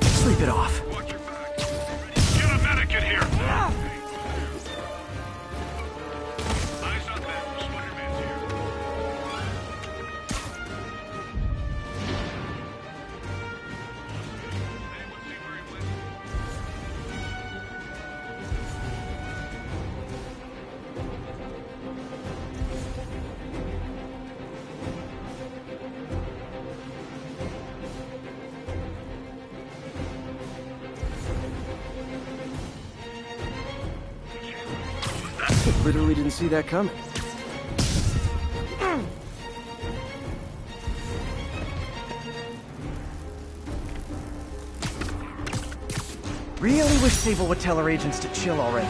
Sleep it off. Watch your back. Get a medic in here. Eyes on them. Spider-Man's here. Anyone see where he went? Literally didn't see that coming. Really wish Sable would tell her agents to chill already.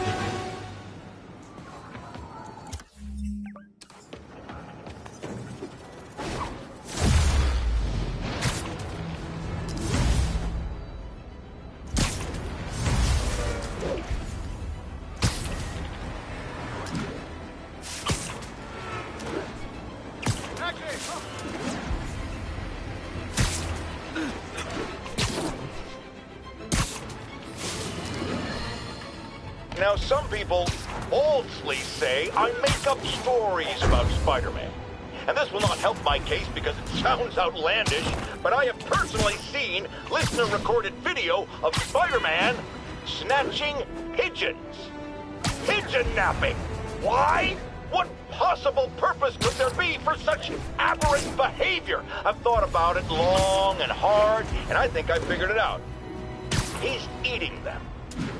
Now, some people falsely say I make up stories about Spider-Man. And this will not help my case because it sounds outlandish, but I have personally seen listener-recorded video of Spider-Man snatching pigeons. Pigeon napping. Why? What possible purpose could there be for such aberrant behavior? I've thought about it long and hard, and I think I figured it out. He's eating them.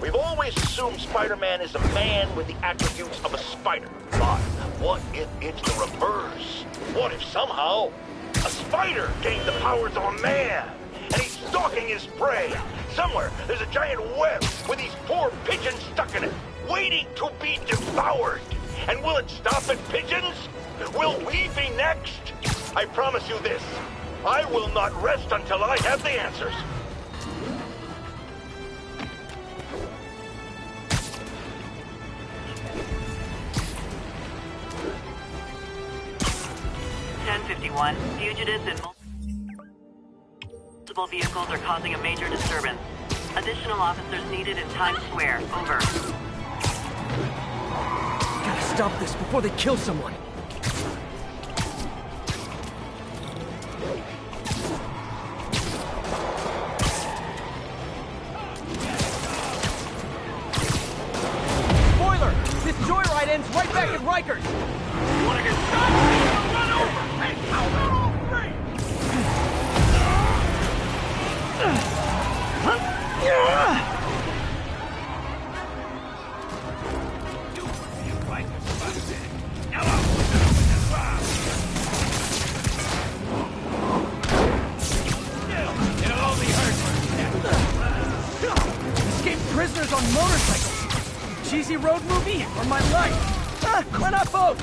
We've always assumed Spider-Man is a man with the attributes of a spider. But what if it's the reverse? What if somehow a spider gained the powers of a man and he's stalking his prey? Somewhere there's a giant web with these poor pigeons stuck in it, waiting to be devoured. And will it stop at pigeons? Will we be next? I promise you this. I will not rest until I have the answers. Fugitives in multiple vehicles are causing a major disturbance. Additional officers needed in Times Square. Over. Gotta stop this before they kill someone. Spoiler! This joyride ends right back at Rikers! You wanna get shot? Run over! Hey, how Escaped prisoners on motorcycles! Cheesy road movie or my life? Why not both?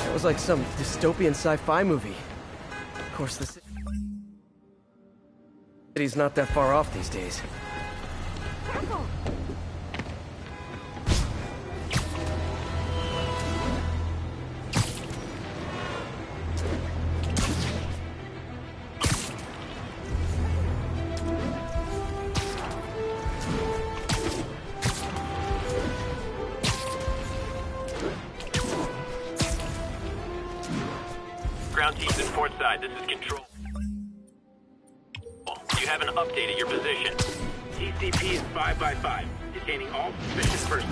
It was like some dystopian sci-fi movie. Of course, the city's not that far off these days. teams in Portside. This is Control. You have an update at your position. TCP is 5 by 5, detaining all suspicious persons.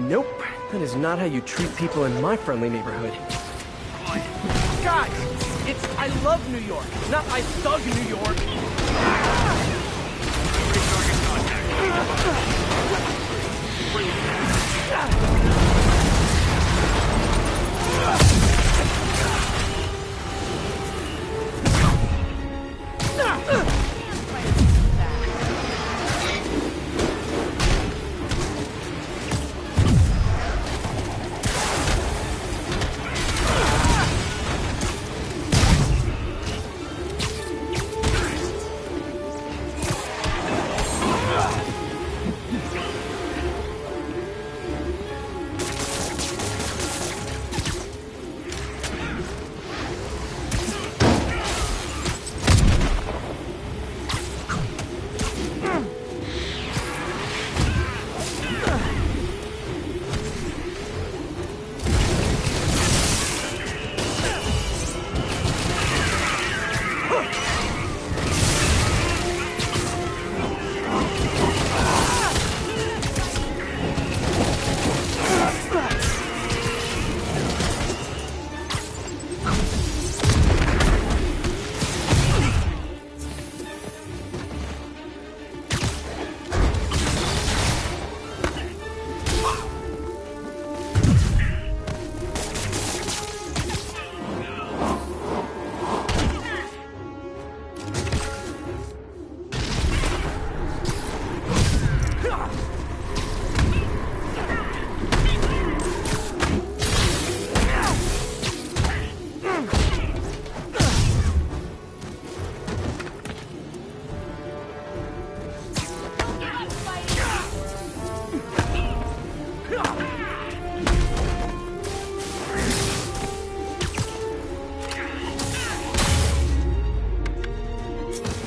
Nope. That is not how you treat people in my friendly neighborhood. Guys, it's I love New York, not I thug New York.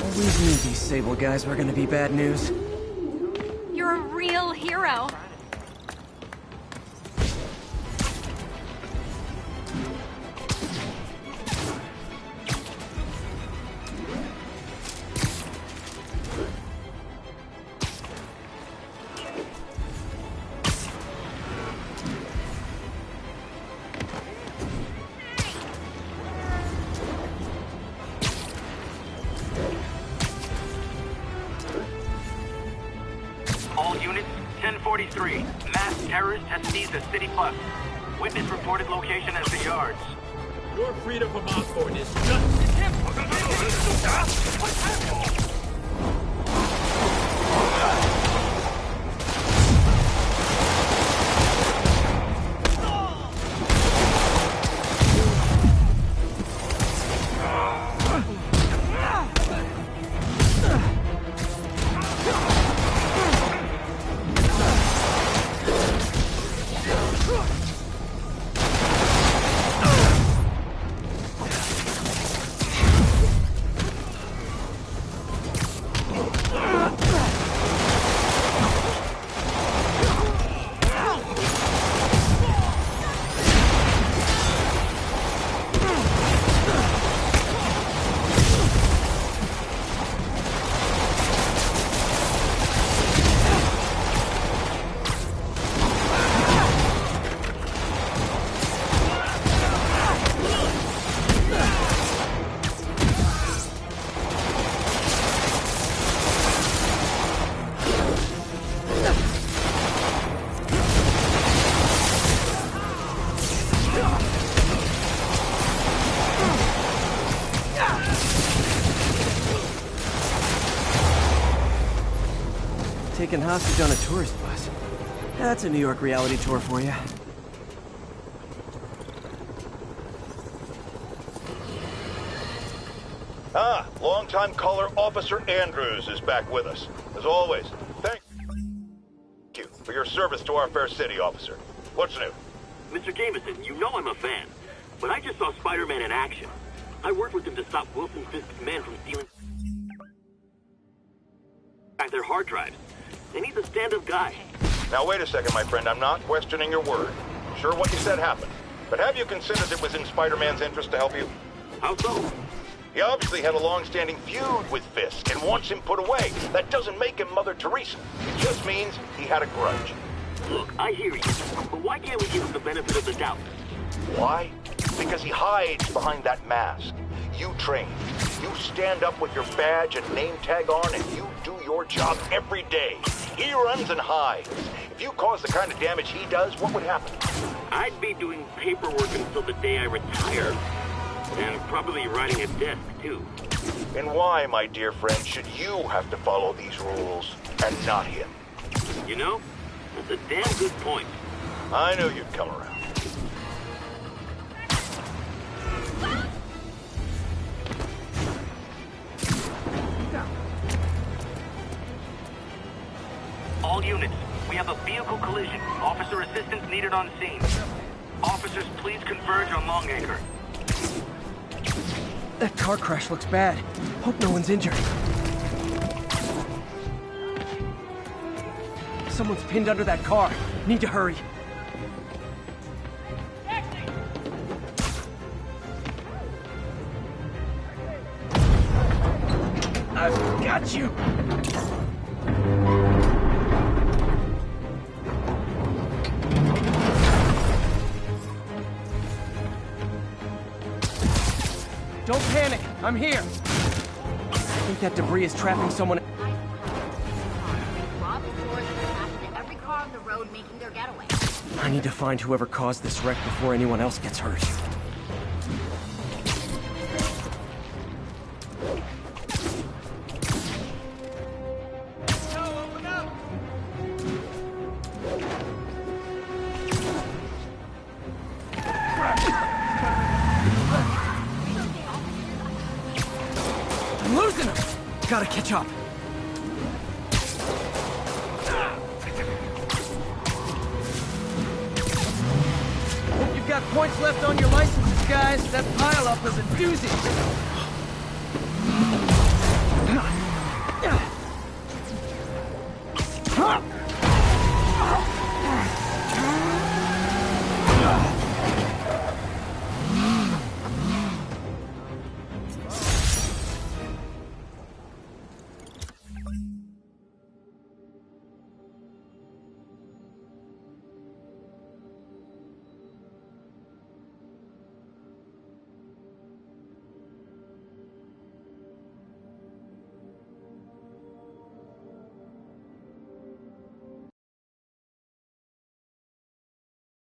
Always knew these Sable guys were gonna be bad news. You're a real hero. All units, 1043. Mass terrorist has seized the City Plus. Witness reported location as the Yards. Your freedom from Osborne is just... Taken hostage on a tourist bus. That's a New York reality tour for you. Longtime caller Officer Andrews is back with us. As always, thank you for your service to our fair city, officer. What's new? Mr. Jameson, you know I'm a fan, but I just saw Spider-Man in action. I worked with him to stop Wilson Fisk's men from stealing their hard drives. They need a stand-up guy. Now wait a second, my friend. I'm not questioning your word. Sure, what you said happened. But have you considered it was in Spider-Man's interest to help you? How so? He obviously had a long-standing feud with Fisk and wants him put away. That doesn't make him Mother Teresa. It just means he had a grudge. Look, I hear you, but why can't we give him the benefit of the doubt? Why? Because he hides behind that mask. You train. You stand up with your badge and name tag on, and you do your job every day. He runs and hides. If you cause the kind of damage he does, what would happen? I'd be doing paperwork until the day I retire. And probably writing a desk, too. And why, my dear friend, should you have to follow these rules, and not him? You know, that's a damn good point. I knew you'd come around. All units, we have a vehicle collision. Officer assistance needed on scene. Officers, please converge on Long Acre. That car crash looks bad. Hope no one's injured. Someone's pinned under that car. Need to hurry. I've got you! Don't panic! I'm here! I think that debris is trapping someone. Every car on the road making their getaway. I need to find whoever caused this wreck before anyone else gets hurt. I'm losing him! Gotta catch up. Hope you've got points left on your licenses, guys. That pile-up is a doozy.